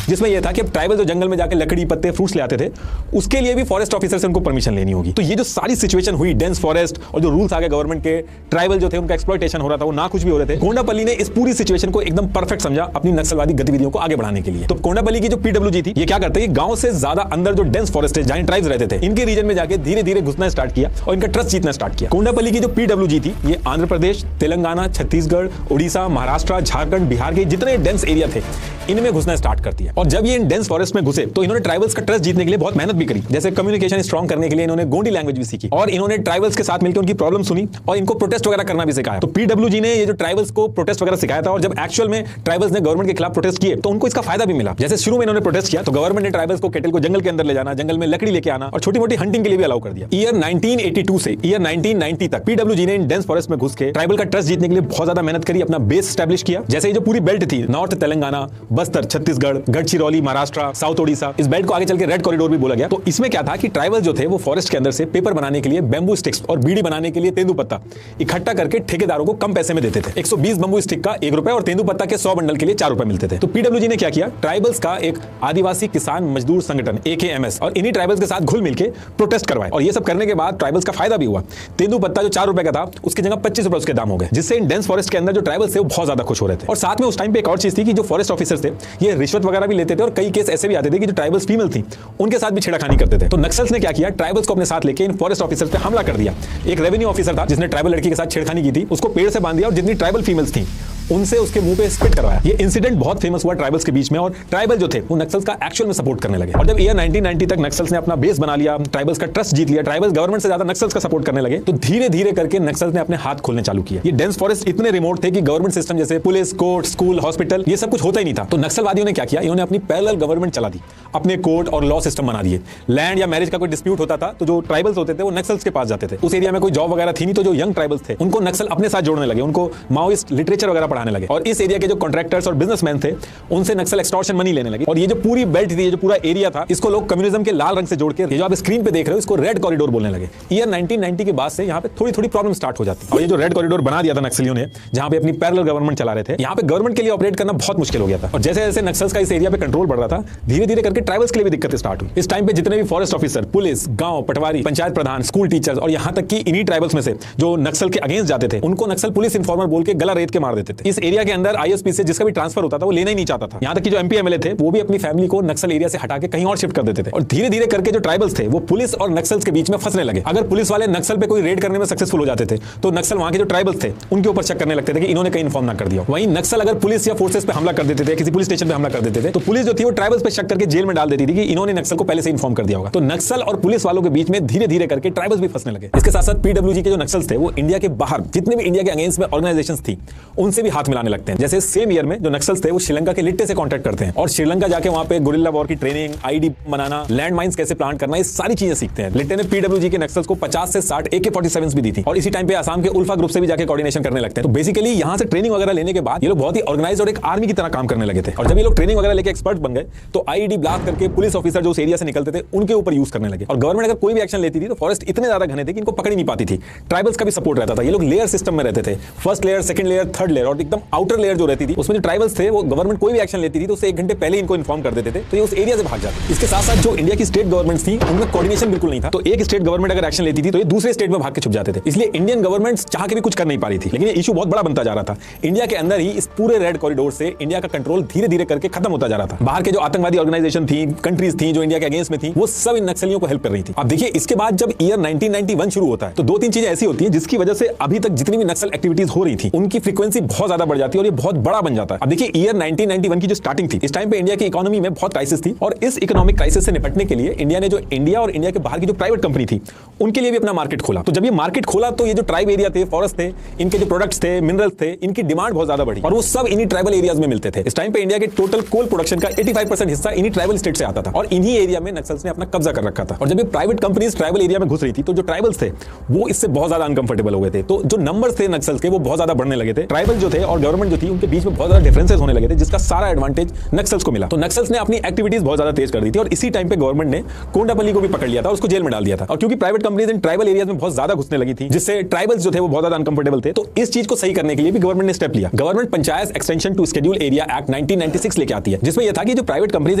जिसमें यह था कि अब ट्राइबल जो जंगल में जाकर लकड़ी, पत्ते, फ्रूट्स ले आते थे उसके लिए भी फॉरेस्ट ऑफिसर से उनको परमिशन लेनी होगी। तो ये जो सारी सिचुएशन हुई डेंस फॉरेस्ट और जो रूल्स आ गए गवर्नमेंट के, ट्राइबल जो थे उनका एक्सप्लॉयटेशन हो रहा था, वो ना कुछ भी हो रहे थे। कोंडापल्ली ने इस पूरी सिचुएशन को एकदम परफेक्ट समझा अपनी नक्सलवादी गतिविधियों को आगे बढ़ाने के लिए। तो कोंडापल्ली की जो PWG थी ये क्या करते हैं, गांव से ज्यादा अंदर जो डेंस फॉरेस्ट है जहां ट्राइब्स रहते थे इनके रीजन में जाके धीरे धीरे घुसना स्टार्ट किया और इनका ट्रस्ट जीतना स्टार्ट किया। कोंडापल्ली की जो PWG थी ये आंध्र प्रदेश, तेलंगाना, छत्तीसगढ़, उड़ीसा, महाराष्ट्र, झारखंड, बिहार के जितने डेंस एरिया थे इनमें घुसना स्टार्ट करती है और जब ये इन डेंस फॉरेस्ट में घुसे तो इन्होंने ट्राइबल्स का ट्रस्ट जीतने के लिए बहुत मेहनत भी करी। जैसे कम्युनिकेशन स्ट्रॉन्ग करने के लिए इन्होंने गोंडी लैंग्वेज भी सीखी और इन्होंने ट्राइबल्स के साथ मिलकर उनकी प्रॉब्लम सुनी और इनको प्रोटेस्ट वगैरह करना भी सिखाया। तो पीडब्ल्यूजी ने ये जो ट्राइबल्स को प्रोटेस्ट वगैरह सिखाया था और जब एक्चुअल में ट्राइबल्स ने गवर्नमेंट के खिलाफ प्रोटेस्ट किए तो उनको इसका फायदा भी मिला। जैसे शुरू में इन्होंने प्रोटेस्ट किया तो गवर्नमेंट ने ट्राइबल्स को केटल को जंगल के अंदर ले जाना, जंगल में लकड़ी लेके आना और छोटी मोटी हंटिंग के लिए भी अलाउ कर दिया। ईयर 1982 से ईयर 1990 तक पीडब्ल्यूजी ने इन डेंस फॉरेस्ट में घुस के ट्राइबल का ट्रस्ट जीतने के लिए बहुत ज्यादा मेहनत करी, अपना बेस एस्टैब्लिश किया। जैसे ये जो पूरी बेल्ट थी, नॉर्थ तेलंगाना, बस्तर, छत्तीसगढ़, गढ़चिरौली, महाराष्ट्र, साउथ ओडिशा, इस बेल्ट को आगे चल के रेड कॉरिडोर भी बोला गया। तो इसमें क्या था कि ट्राइबल जो थे वो फॉरेस्ट के अंदर से पेपर बनाने के लिए बैम्बू स्टिक्स और बीड़ी बनाने के लिए तेंदुपत्ता इकट्ठा करके ठेकेदारों को कम पैसे में देते थे। 120 बंबू स्टिक का 1 रुपए और तेंदुपत्ता के 100 बंडल के लिए 4 रुपए मिलते थे। तो पीडब्ल्यूजी ने क्या किया, ट्राइबल्स का एक आदिवासी किसान मजदूर संगठन AKMS और इन्हीं ट्राइबल्स के साथ घुल मिलकर प्रोटेस्ट करवाए और ये सब करने के बाद ट्राइबल्स का फायदा भी हुआ। तेंदुपत्ता जो 4 रुपए का था उसकी जगह 25 रुपए उसके दाम हो गए, जिससे इन डेंस फॉरेस्ट के अंदर जो ट्राइबल्स थे वो बहुत ज्यादा खुश हो रहे थे। और साथ में उस टाइम पे एक और चीज थी कि जो फॉरेस्ट ऑफिसर्स थे ये रिश्वत वगैरह भी लेते थे और कई केस ऐसे भी आते थे कि जो ट्राइबल्स फीमेल थी उनके साथ भी छेड़खानी करते थे। तो नक्सल्स ने क्या किया, ट्राइबल्स को अपने साथ लेके इन फॉरेस्ट ऑफिसर्स पे हमला कर दिया। एक रेवेन्यू ऑफिसर था जिसने ट्राइबल लड़की के साथ छेड़खानी की थी, उसको पेड़ से बांध दिया और जितनी ट्राइबल फीमेल्स थी उनसे उसके मुंह पे स्पिट करवाया। ये इंसिडेंट बहुत फेमस हुआ ट्राइबल्स के बीच में और ट्राइबल जो थे वो नक्सल्स का एक्चुअल में सपोर्ट करने लगे। और जब ईयर 1990 तक नक्सल्स ने अपना बेस बना लिया, ट्राइबल्स का ट्रस्ट जीत लिया, ट्राइबल्स गवर्नमेंट से ज्यादा नक्सल्स का सपोर्ट करने लगे, तो धीरे धीरे करके नक्सल्स ने अपने हाथ खोलने चालू किए। ये डेंस फॉरेस्ट इतने रिमोट थे कि गवर्नमेंट सिस्टम जैसे पुलिस, कोर्ट, स्कूल, हॉस्पिटल ये सब कुछ होता ही नहीं था। तो नक्सलवादियों ने क्या किया, इन्होंने अपनी पैरेलल गवर्नमेंट चला दी, अपने कोर्ट और लॉ सिस्टम बना दिए। लैंड या मैरिज का कोई डिस्प्यूट होता था तो जो ट्राइबल्स होते थे वो नक्सल्स के पास जाते थे। उस एरिया में कोई जॉब वगैरह थी नहीं तो जो यंग ट्राइबल्स थे उनको नक्सल अपने साथ जोड़ने लगे, उनको माओइस्ट लिटरेचर वगैरह पढ़ाने लगे और इस एरिया के जो कॉन्ट्रैक्टर्स और बिजनेसमैन थे उनसे नक्सल एक्सटॉर्शन मनी लेने लगे। और ये जो पूरी बेल्ट थी, ये जो पूरा एरिया था, इसको लोग कम्युनिज्म के लाल रंग से जोड़ के, ये जो आप स्क्रीन पे देख रहे हो, इसको रेड कॉरिडोर बोलने लगे। ईयर 1990 के बाद से यहाँ पे थोड़ी थोड़ी प्रॉब्लम स्टार्ट हो जाती है और ये जो रेड कॉरिडोर बना दिया था नक्सलियों ने, जहाँ पे अपनी पैरेलल गवर्नमेंट चला रहे थे, यहाँ पे गवर्नमेंट के लिए ऑपरेट करना बहुत मुश्किल हो गया था। और जैसे जैसे नक्सल्स का इस एरिया पे कंट्रोल बढ़ रहा था, धीरे धीरे करके ट्राइबल्स के लिए भी दिक्कतें स्टार्ट हुई। इस टाइम पे जितने भी फॉरेस्ट ऑफिसर, पुलिस, गांव, पटवारी, पंचायत प्रधान, स्कूल टीचर्स और यहाँ तक कि इन्हीं ट्राइबल्स में से जो नक्सल के अगेंस्ट जाते थे उनको नक्सल पुलिस इन्फॉर्मर बोल के गला रेत के मार देते थे। इस एरिया के अंदर ISP से जिसका भी ट्रांसफर होता था वो लेना ही नहीं चाहता था। यहाँ तक कि जो MP MLA थे वो भी अपनी फैमिली को नक्सल एरिया से हटा के कहीं और शिफ्ट कर देते थे। और धीरे धीरे करके जो ट्राइबल्स थे वो पुलिस और नक्सल्स के बीच में फंसने लगे। अगर पुलिस वाले नक्सल पे कोई रेड करने में सक्सेसफुल हो जाते थे तो नक्सल वहां के जो ट्राइबल्स थे उनके ऊपर शक करने लगते थे कि इन्होंने कहीं इन्फॉर्म ना कर दिया। वहीं नक्सल अगर पुलिस या फोर्सेस पे हमला कर देते थे, किसी पुलिस स्टेशन पे हमला कर देते थे, तो पुलिस जो थी वो ट्राइबल्स पे शक करके जेल में डाल देती थी कि इन्होंने नक्सल को पहले से इन्फॉर्म कर दिया होगा। तो नक्सल और पुलिस वालों के बीच में धीरे धीरे करके ट्राइबल्स भी फंसने लगे। इसके साथ साथ PWG के जो नक्सल्स थे वो इंडिया के बाहर जितने भी इंडिया के अगेंस्ट में ऑर्गेनाइजेशंस थी उनसे भी हाथ मिलाने लगते हैं। जैसे सेम ईयर में जो नक्सल्स थे वो श्रीलंका के लिट्टे से कॉन्टैक्ट करते हैं और श्रीलंका जाके वहां पे गुरिल्ला वॉर की ट्रेनिंग, IED बनाना, लैंड माइंस कैसे प्लांट करना, ये सारी चीजें सीखते हैं। लिट्टे ने PWG के नक्सल्स को 50 से 60 AK-47 भी दी थी और इसी टाइम पे आसाम के उल्फा ग्रुप से भी जाके कोऑर्डिनेशन करने लगते हैं। तो बेसिकली यहां से ट्रेनिंग वगैरह लेने के बाद ये लोग बहुत ही ऑर्गेनाइज्ड और एक आर्मी की तरह काम करने लगे थे। और जब ये लोग ट्रेनिंग वगैरह लेके एक्सपर्ट बन गए तो IED ब्लास्ट करके पुलिस ऑफिसर जो उस एरिया से निकलते थे उनके ऊपर यूज करने लगे। और गवर्नमेंट अगर कोई भी एक्शन लेती थी तो फॉरेस्ट इतने ज्यादा घने थे कि इनको पकड़ नहीं पाती थी। ट्राइबल्स का भी सपोर्ट रहता था। ये लोग लेयर सिस्टम में रहते थे, first layer, second layer, third layer और एकदम आउटर लेयर जो रहती थी उसमें जो ट्राइबल्स थे वो गवर्नमेंट कोई भी एक्शन लेती थी तो उससे 1 घंटे पहले इनको इन्फॉर्म कर देते थे तो ये उस एरिया से भाग जाते। इसके साथ साथ जो इंडिया की स्टेट गवर्नमेंट्स थी उनमें कोऑर्डिनेशन बिल्कुल नहीं था। तो एक स्टेट गवर्नमेंट अगर एक्शन लेती थी तो ये दूसरे स्टेट में भाग के छुप जाते थे। इसलिए इंडियन गवर्नमेंट्स चाह के भी कुछ कर नहीं पा रही थी। लेकिन ये इशू बहुत बड़ा बनता जा रहा था। इंडिया के अंदर ही इस पूरे रेड कॉरिडोर से इंडिया का कंट्रोल धीरे धीरे करके खत्म होता जा रहा था। बाहर के जो आतंकवादी ऑर्गेनाइजेशन थी, कंट्रीज थी जो इंडिया के अगेंस्ट में थी, वो सब इन नक्सलियों को हेल्प कर रही थी। अब देखिए इसके बाद जब ईयर 1991 शुरू होता है तो 2-3 चीजें ऐसी होती है जिसकी वजह से अभी तक जितनी भी नक्सल एक्टिविटीज हो रही थी उनकी फ्रीक्वेंसी बहुत ज्यादा बढ़ जाती है और ये बहुत बड़ा बन जाता है। अब देखिए ईयर 1991 की जो स्टार्टिंग थी, इस टाइम पे इंडिया की इकोनॉमी में बहुत क्राइसिस थी और इस इकोनॉमिक क्राइसिस से निपटने के लिए इंडिया ने जो इंडिया और इंडिया के बाहर की जो प्राइवेट कंपनी थी उनके लिए भी अपना मार्केट खोला। तो जब ये मार्केट खोला तो ये जो ट्राइब एरिया थे, फॉरेस्ट थे, इनके जो प्रोडक्ट्स थे, मिनरल्स थे, इनकी डिमांड बहुत ज्यादा बढ़ी और वो सब इन्हीं ट्राइबल एरियाज में मिलते थे। इस टाइम पे इंडिया के टोटल कोल प्रोडक्शन का 85% हिस्सा इन्हीं ट्राइबल स्टेट से आता था और इन्हीं एरिया में नक्सल्स ने अपना कब्जा कर रखा था। और जब ये प्राइवेट कंपनीज ट्राइबल एरिया में घुस रही थी तो जो ट्राइबल्स थे वो इससे बहुत ज्यादा अनकंफर्टेबल हो गए थे। तो जो नंबर्स थे नक्सल्स के वो बहुत ज्यादा बढ़ने लगे थे। ट्राइबल जो थे और गवर्नमेंट जो थी उनके बीच में बहुत ज्यादा डिफरेंसेस होने लगे थे जिसका सारा एडवांटेज नक्सल्स को मिला। तो नक्सल्स ने अपनी एक्टिविटीज बहुत ज्यादा तेज कर दी थी और इसी टाइम पे गवर्नमेंट ने कोंडापल्ली को भी पकड़ लिया था और उसको जेल में डाल दिया था। और क्योंकि प्राइवेट कंपनीज इन ट्राइबल एरियाज में बहुत ज्यादा घुसने लगी थी जिससे ट्राइबल्स जो थे वो बहुत ज्यादा अनकंफर्टेबल थे, तो इस चीज को सही करने के लिए भी गवर्नमेंट ने स्टेप लिया। Government panchayat extension to schedule area act 1996 लेके आती है जिसमें यह था कि जो प्राइवेट कंपनीज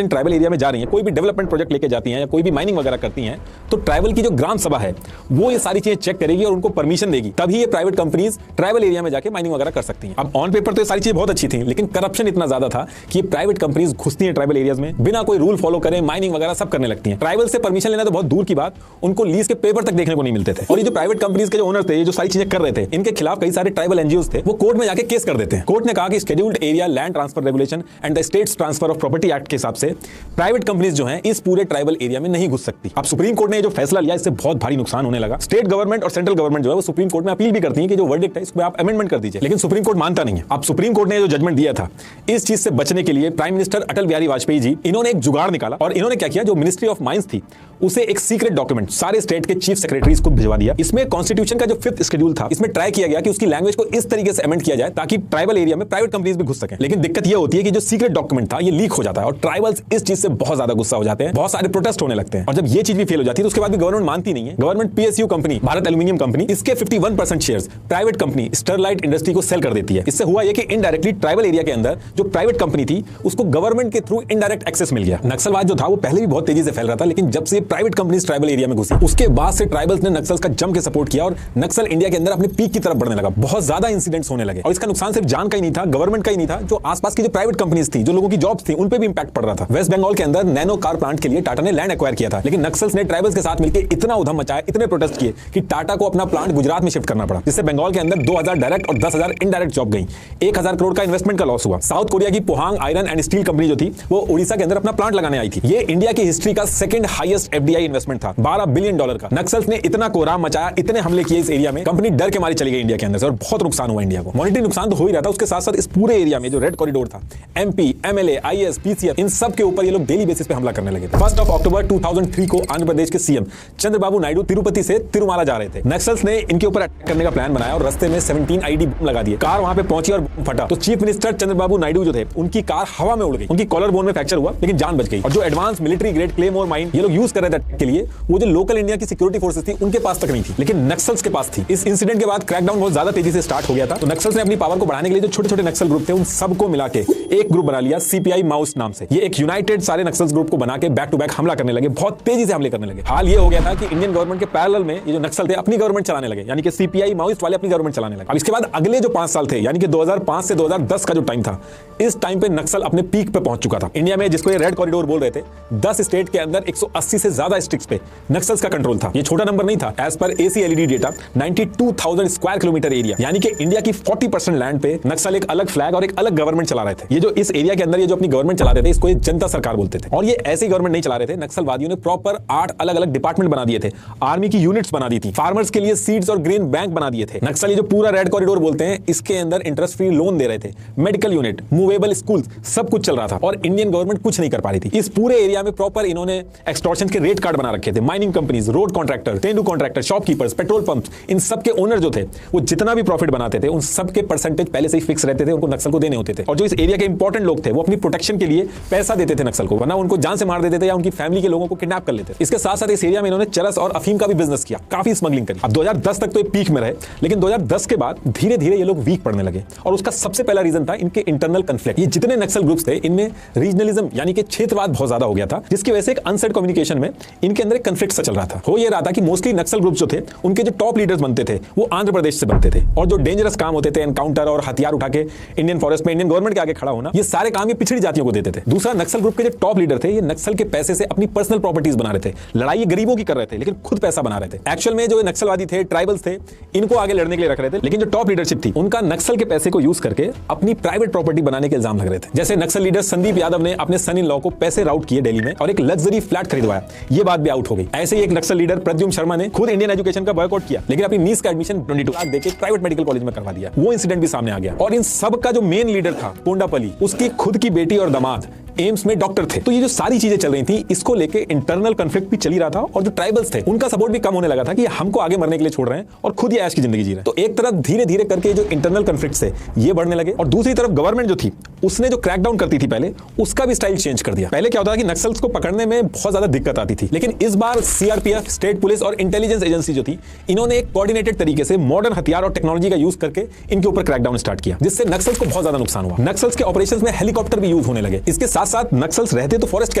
इन ट्राइबल एरिया में जा रही हैं, कोई भी डेवलपमेंट प्रोजेक्ट लेके जाती हैं या कोई भी माइनिंग वगैरह करती हैं, तो ट्राइबल की जो ग्राम सभा है वो ये सारी चीजें चेक करेगी और उनको परमिशन देगी, तभी ये प्राइवेट कंपनीज ट्राइबल एरिया में जाके माइनिंग वगैरह कर सकती हैं। अब अब ऑन पेपर तो ये सारी चीजें बहुत अच्छी थी, लेकिन करप्शन इतना ज्यादा था कि प्राइवेट कंपनीज घुसती हैं ट्राइबल एरियाज में, बिना कोई रूल फॉलो करे माइनिंग वगैरह सब करने लगती हैं। ट्राइबल से परमिशन लेना तो बहुत दूर की बात, उनको लीज के पेपर तक देखने को नहीं मिलते थे। और ये जो प्राइवेट कंपनीज के जो ओनर थे, ये जो सारी चीजें कर रहे थे, इनके खिलाफ कई सारे ट्राइबल एनजीओज थे, वो कोर्ट में जाके केस कर देते हैं। कोर्ट ने कहा कि scheduled area land transfer regulation and the states transfer of property act के हिसाब से प्राइवेट कंपनीज जो हैं इस पूरे ट्राइबल एरिया में नहीं घुस सकती। अब सुप्रीम कोर्ट ने जो फैसला लिया, इससे बहुत भारी नुकसान होने लगा। स्टेट गवर्नमेंट और सेंट्रल गवर्नमेंट जो है वो सुप्रीम कोर्ट में अपील भी करती है कि जो वर्डिक्ट है इसको आप अमेंडमेंट कर दीजिए, लेकिन सुप्रीम कोर्ट मानता नहीं है। अब सुप्रीम कोर्ट ने जो जजमेंट दिया था, इस चीज से बचने के लिए प्राइम मिनिस्टर अटल बिहारी वाजपेयी जी, इन्होंने एक जुगाड़ निकाला और इन्होंने क्या किया, जो मिनिस्ट्री ऑफ माइंस थी उसे एक सीक्रेट डॉक्यूमेंट सारे स्टेट के चीफ सेक्रेटरीज को भिजवा दिया। इसमें कॉन्स्टिट्यूशन का जो 5th शेड्यूल था, इसमें ट्राई किया गया कि उसकी लैंग्वेज को इस तरीके से अमेंड किया जाए ताकि ट्राइबल एरिया में प्राइवेट कंपनीज भी घुस सकें। लेकिन दिक्कत यह होती है कि जो सीक्रेट डॉक्यूमेंट था ये लीक हो जाता है और ट्राइबल्स इस चीज से बहुत ज्यादा गुस्सा हो जाते हैं, बहुत सारे प्रोटेस्ट होने लगते हैं। और जब ये चीज भी फेल हो जाती है तो उसके बाद भी गवर्नमेंट मानती नहीं है। Government PSU company, Bharat aluminium company, इसके 51% shares private company Sterlite industry को सेल कर देती है। इससे हुआ यह कि इनडायरेक्टली ट्राइबल एरिया के अंदर जो प्राइवेट कंपनी थी उसको गवर्नमेंट के थ्रू इनडायरेक्ट एक्सेस मिल गया। नक्सलवाद जो था वो पहले भी बहुत तेजी से फैल रहा था, लेकिन जब से प्राइवेट कंपनीज ट्राइबल एरिया में घुसी उसके बाद से ट्राइबल्स ने नक्सल्स का जम के सपोर्ट किया और नक्सल इंडिया के अंदर अपने पीक की तरफ बढ़ने लगा। बहुत ज्यादा इंसिडेंट्स होने लगे और इसका नुकसान सिर्फ जान का ही नहीं था, गवर्नमेंट का ही नहीं था, जो आसपास की जो प्राइवेट कंपनीज थी, जो लोगों की जॉब्स थी, उन पे भी इंपैक्ट पड़ रहा था। वेस्ट बंगाल के अंदर नैनो कार प्लांट के लिए टाटा ने लैंड एक्वायर किया था, लेकिन नक्सल्स ने ट्राइबल्स के साथ मिलकर इतना उधम मचाया, इतने प्रोटेस्ट किए कि टाटा को अपना प्लांट गुजरात में शिफ्ट करना पड़ा, जिससे बंगाल के अंदर 2000 डायरेक्ट और 10,000 इनडायरेक्ट जॉब गई। 1000 करोड़ का इन्वेस्टमेंट का लॉस हुआ। साउथ कोरिया की Pohang iron and steel company जो थी वो उड़ीसा के अंदर अपना प्लांट लगाने आई थी। ये इंडिया की हिस्ट्री का सेकंड हाईएस्ट एफडीआई इन्वेस्टमेंट था, $12 बिलियन का। नक्सल्स ने इतना कोहराम मचाया, इतने हमले किए इस एरिया में, कंपनी डर के मारे चली गई इंडिया के अंदर से और बहुत नुकसान हुआ इंडिया को। मॉनिटरी नुकसान तो हो ही रहा था, उसके साथ साथ इस पूरे एरिया में जो रेड कॉरिडोर था, एमपी, एमएलए, आईएएस, पीसीएफ, इन सब के ऊपर ये लोग डेली बेसिस पे हमला करने लगे। 1 अक्टूबर 2003 को आंध्र प्रदेश के सीएम चंद्रबाबू नायडू तिरुपति से तिरुमाला जा रहे थे। नक्सल्स ने इनके ऊपर अटैक करने का प्लान बनाया और रास्ते में 17 आईडी बम लगा दिए। कार वहां पे पहुंची और फटा तो चीफ मिनिस्टर चंद्रबाबू नायडू जो थे उनकी कार हवा में उड़ गई, उनकी कॉलर बोन में फ्रैक्चर हुआ, लेकिन जान बच गई। और जो advance military grade claymore mine ये लोग यूज कर रहे थे अटैक के लिए, वो जो लोकल इंडिया की सिक्योरिटी फोर्सेस थी उनके पास तक नहीं थी, लेकिन नक्सल्स के पास थी। इस इंसिडेंट के बाद क्रैकडाउन बहुत ज्यादा तेजी से स्टार्ट हो गया था। तो नक्सल्स ने अपनी पावर को बढ़ाने के लिए जो छोटे छोटे नक्सल ग्रुप थे उन सबको मिला के एक ग्रुप बना लिया, सीपीआई माओइस्ट नाम से। ये एक यूनाइटेड सारे नक्सल्स ग्रुप को बना के बैक टू बैक हमला करने लगे, बहुत तेजी से हमले करने लगे। हाल ये हो गया था कि इंडियन गवर्नमेंट के पैरेलल में ये जो नक्सल थे अपनी गवर्नमेंट चलाने लगे, यानी कि सीपीआई माओइस्ट वाले अपनी गवर्नमेंट चलाने लगे। अब इसके बाद अगले जो 5 साल थे, यानी कि 2005 से 2010 का जो टाइम था, इस टाइम पे नक्सल अपने पीक पे पहुंच चुका था। इंडिया में जिसको ये रेड कॉरिडोर बोल रहे थे, 10 स्टेट के अंदर 180 से ज्यादा स्ट्रिक्ट्स पे नक्सल्स का कंट्रोल था। ये छोटा नंबर नहीं था। एज पर ACLED data 92,000 square kilometre area, यानी कि इंडिया की 40% लैंड पे नक्सल एक अलग फ्लैग और एक अलग गवर्नमेंट चला रहे थे। ये जो इस एरिया के अंदर ये जो अपनी गवर्नमेंट चला रहे थे, इसको जनता सरकार बोलते थे। और ये ऐसी गवर्नमेंट नहीं चला रहे थे, नक्सलवादियों ने प्रॉपर 8 अलग अलग डिपार्टमेंट बना दिए थे, आर्मी की यूनिट्स बना दी थी, फार्मर्स के लिए सीड्स और ग्रेन बैंक बना दिए थे। नक्सल ये जो पूरा रेड कॉरिडोर बोलते हैं, इसके अंदर इंटरेस्ट फ्री लोन दे रहे थे, मेडिकल यूनिट, मूवेबल स्कूल, सब कुछ चल रहा था और इंडियन गवर्नमेंट कुछ नहीं कर पा रही थी। इस पूरे एरिया में प्रॉपर इन्होंने एक्सटॉर्शन के रेट कार्ड बना रखे थे। Mining companies, road contractor, tendu contractor, shopkeepers, petrol pumps, इन सब के ओनर जो थे वो जितना भी प्रॉफिट बनाते थे उन सब के परसेंटेज पहले से ही फिक्स रहते थे, उनको नक्सल को देने होते थे। और जो इस एरिया के इंपॉर्टेंट लोग थे वो अपनी प्रोटेक्शन के लिए पैसा देते थे नक्सल को, वरना उनको जान से मार देते थे या उनकी फैमिली के लोगों को किडनैप कर लेते थे। इसके साथ साथ इस एरिया में इन्होंने चरस और अफीम का भी बिजनेस किया, काफी स्मगलिंग करी। अब 2010 तक तो ये पीक में रहे, लेकिन 2010 के बाद धीरे धीरे ये लोग वीक पड़ने लगे और उसका सबसे पहला रीजन था इनके इंटरनल कॉन्फ्लिक्ट। ये जितने नक्सल ग्रुप्स थे इनमें रीजनलिज्म यानी कि क्षेत्रवाद बहुत ज्यादा हो गया था, जिसकी वजह से एक अनसेट कम्युनिकेशन में इनके अंदर एक कॉन्फ्लिक्ट सा चल रहा था। हो ये रहा था कि मोस्टली नक्सल ग्रुप्स जो थे उनके जो टॉप लीडर्स बनते थे वो आंध्र प्रदेश से बनते थे और जो डेंजरस काम होते थे, एनकाउंटर और हथियार उठा के इंडियन फॉरेस्ट में इंडियन गवर्नमेंट के आगे खड़ा होना, ये सारे काम ये पिछड़ी जातियों को देते थे। दूसरा, नक्सल ग्रुप के जो टॉप लीडर थे ये नक्सल के पैसे से अपनी पर्सनल प्रॉपर्टीज बना रहे थे। लड़ाई गरीबों की कर रहे थे लेकिन खुद पैसा बना रहे थे। एक्चुअल में जो नक्सलवादी थे, ट्राइबल्स थे, इनको आगे लड़ने के लिए रख रहे थे, लेकिन जो टॉप लीडरशिप थी उनका नक्सल के पैसे को यूज करके अपनी प्राइवेट प्रॉपर्टी बनाने के इल्जाम लग रहे थे। जैसे नक्सल लीडर संदीप यादव ने अपने सन इन लॉ को पैसे राउट किए दिल्ली में और एक लग्जरी फ्लैट खरीदवाया, ये बात भी आउट हो गई। ऐसे ही एक नक्सल लीडर प्रद्युम्न शर्मा ने खुद इंडियन एजुकेशन का बॉयकॉट किया, लेकिन अपनी नीस का एडमिशन 22 लाख देके प्राइवेट मेडिकल कॉलेज में करवा दिया। वो इंसिडेंट भी सामने आ गया। और इन सब का जो मेन लीडर था पोंडापली, उसकी खुद की बेटी और दामाद एम्स में डॉक्टर थे। तो ये जो सारी चीजें चल रही थी, इसको लेके इंटरनल कॉन्फ्लिक्ट भी चली रहा था और जो ट्राइबल्स थे उनका सपोर्ट भी कम होने लगा था कि हमको आगे मरने के लिए छोड़ रहे हैं और खुद ये ऐश की जिंदगी जी रहे हैं। तो एक तरफ धीरे धीरे करके जो इंटरनल कॉन्फ्लिक्ट से ये बढ़ने लगे और दूसरी तरफ गवर्नमेंट जो थी उसने जो क्रैकडाउन करती थी पहले, उसका भी स्टाइल चेंज कर दिया। पहले क्या होता था कि नक्सल्स को पकड़ने में बहुत ज्यादा दिक्कत आती थी, लेकिन इस बार सीआरपीएफ, स्टेट पुलिस और इंटेलिजेंस एजेंसी जो थी, इन्होंने एक कोऑर्डिनेटेड तरीके से मॉडर्न हथियार और टेक्नोलॉजी का यूज करके इनके ऊपर क्रैकडाउन स्टार्ट किया, जिससे नक्सल्स को बहुत ज्यादा नुकसान हुआ। नक्सल्स के ऑपरेशंस में हेलीकॉप्टर भी यूज होने लगे। इसके साथ साथ नक्सल्स रहते तो फॉरेस्ट के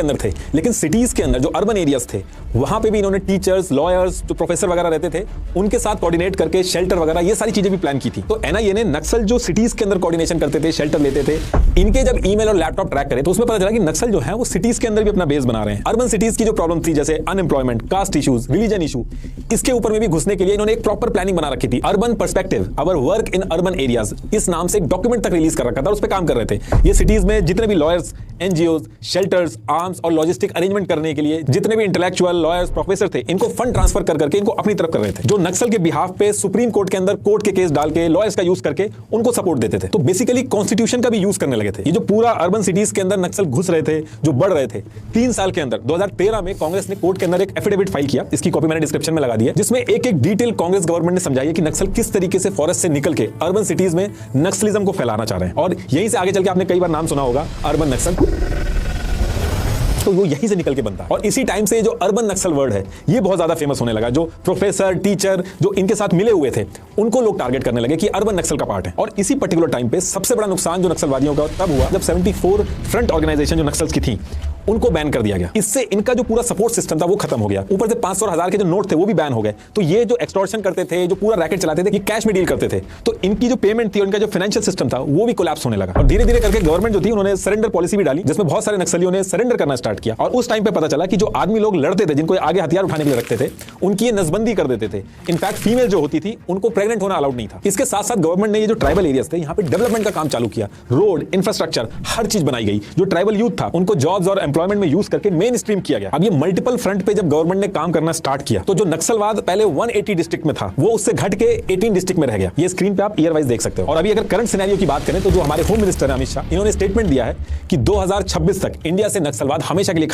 अंदर थे, लेकिन सिटीज के अंदर जो अर्बन एरियाज थे, वहां पे भी इन्होंने टीचर्स, लॉयर्स, जो प्रोफेसर वगैरह रहते थे, उनके साथ कोऑर्डिनेट करके शेल्टर वगैरह ये सारी चीजें भी प्लान की थी। तो एनआईए ने नक्सल जो सिटीज के अंदर कोऑर्डिनेशन करते थे, शेल्टर लेते थे, इनके जब ईमेल और लैपटॉप ट्रैक करे तो उसमें पता चला कि नक्सल जो है वो सिटीज के अंदर भी अपना बेस बना रहे हैं। अर्बन सिटीज की जो प्रॉब्लम थी, जैसे unemployment, caste issues, religion issue, इसके ऊपर में भी घुसने के लिए इन्होंने एक प्रॉपर प्लानिंग बना रखी थी। Urban perspective, our work in urban areas, इस नाम से एक डॉक्यूमेंट तक रिलीज कर रखा था, उस पर काम कर रहे थे। ये सिटीज में जितने भी लॉयर्स, एनजीओ, शेल्टर्स, आर्म्स और लॉजिस्टिक अरेंजमेंट करने के लिए जितने भी इंटेलेक्चुअल, लॉयर्स, प्रोफेसर थे, इनको फंड ट्रांसफर कर करके इनको अपनी तरफ कर रहे थे, जो नक्सल के बिहाफ पे सुप्रीम कोर्ट के अंदर कोर्ट के केस डाल के लॉयर्स का यूज करके उनको सपोर्ट देते थे। तो बेसिकली कॉन्स्टिट्यूशन का भी यूज करने लगे थे। ये जो पूरा अर्बन सिटीज के अंदर नक्सल घुस रहे थे, जो बढ़ रहे थे, 3 साल के अंदर 2013 में कांग्रेस ने कोर्ट के अंदर एक एफिडेविट फाइल किया, इसकी कॉपी मैंने डिस्क्रिप्शन में लगा दी है, जिसमें एक एक डिटेल कांग्रेस गवर्नमेंट ने समझाई है कि नक्सल किस तरीके से फॉरेस्ट से निकल के अर्बन सिटीज में नक्सलिज्म को फैलाना चाह रहे हैं। और यहीं से आगे चल के आपने कई बार नाम सुना होगा अर्बन नक्सल, तो वो यहीं से निकल के बनता है। और इसी टाइम से जो अर्बन नक्सल वर्ड है, ये बहुत ज्यादा फेमस होने लगा। जो प्रोफेसर, टीचर जो इनके साथ मिले हुए थे, उनको लोग टारगेट करने लगे कि अर्बन नक्सल का पार्ट है। और इसी पर्टिकुलर टाइम पे सबसे बड़ा नुकसान जो नक्सलवादियों का तब हुआ जब 74 फ्रंट ऑर्गेनाइजेशन जो नक्सल्स की थी, उनको बैन कर दिया गया। इससे इनका जो पूरा सपोर्ट सिस्टम था वो खत्म हो गया। ऊपर से 500 और 1000 के जो नोट थे वो भी बैन हो गए। तो ये जो एक्सटॉर्शन करते थे, जो पूरा रैकेट चलाते थे, ये कैश में डील करते थे, तो इनकी जो पेमेंट थी, उनका जो फाइनेंशियल सिस्टम था, वो भी कोलैप्स होने लगा। और धीरे धीरे करके गवर्नमेंट जो थी, उन्होंने सरेंडर पॉलिसी भी डाली, जिसमें बहुत सारे नक्सलियों ने सरेंडर करना स्टार्ट किया। और उस टाइम पे पता चला कि जो आदमी लोग लड़ते थे, जिनको आगे हथियार उठाने के लिए रखते थे, उनकी ये नसबंदी कर देते थे। इनफैक्ट फीमेल जो होती थी, उनको प्रेग्नेंट होना अलाउड नहीं था। इसके साथ साथ गवर्नमेंट ने ये जो ट्राइबल एरियाज थे, यहाँ पे डेवलपमेंट का काम चालू किया। रोड, इंफ्रास्ट्रक्चर, हर चीज बनाई गई। जो ट्राइबल यूथ था, उनको जॉब्स और एम्प्लॉयमेंट में यूज करके मेन स्ट्रीम किया गया। अब ये मल्टीपल फ्रंट पे जब गवर्नमेंट ने काम करना स्टार्ट किया, तो जो नक्सलवाद पहले 180 डिस्ट्रिक्ट में था, वो उससे घट के 18 डिस्ट्रिक्ट में रह गया। ये स्क्रीन पे आप ईयर वाइज देख सकते हो। और अभी अगर करंट सिनेरियो की बात करें, तो जो हमारे होम मिनिस्टर है अमित शाह, इन्होंने स्टेटमेंट दिया है कि 2026 तक इंडिया से नक्सलवाद हमेशा के लिए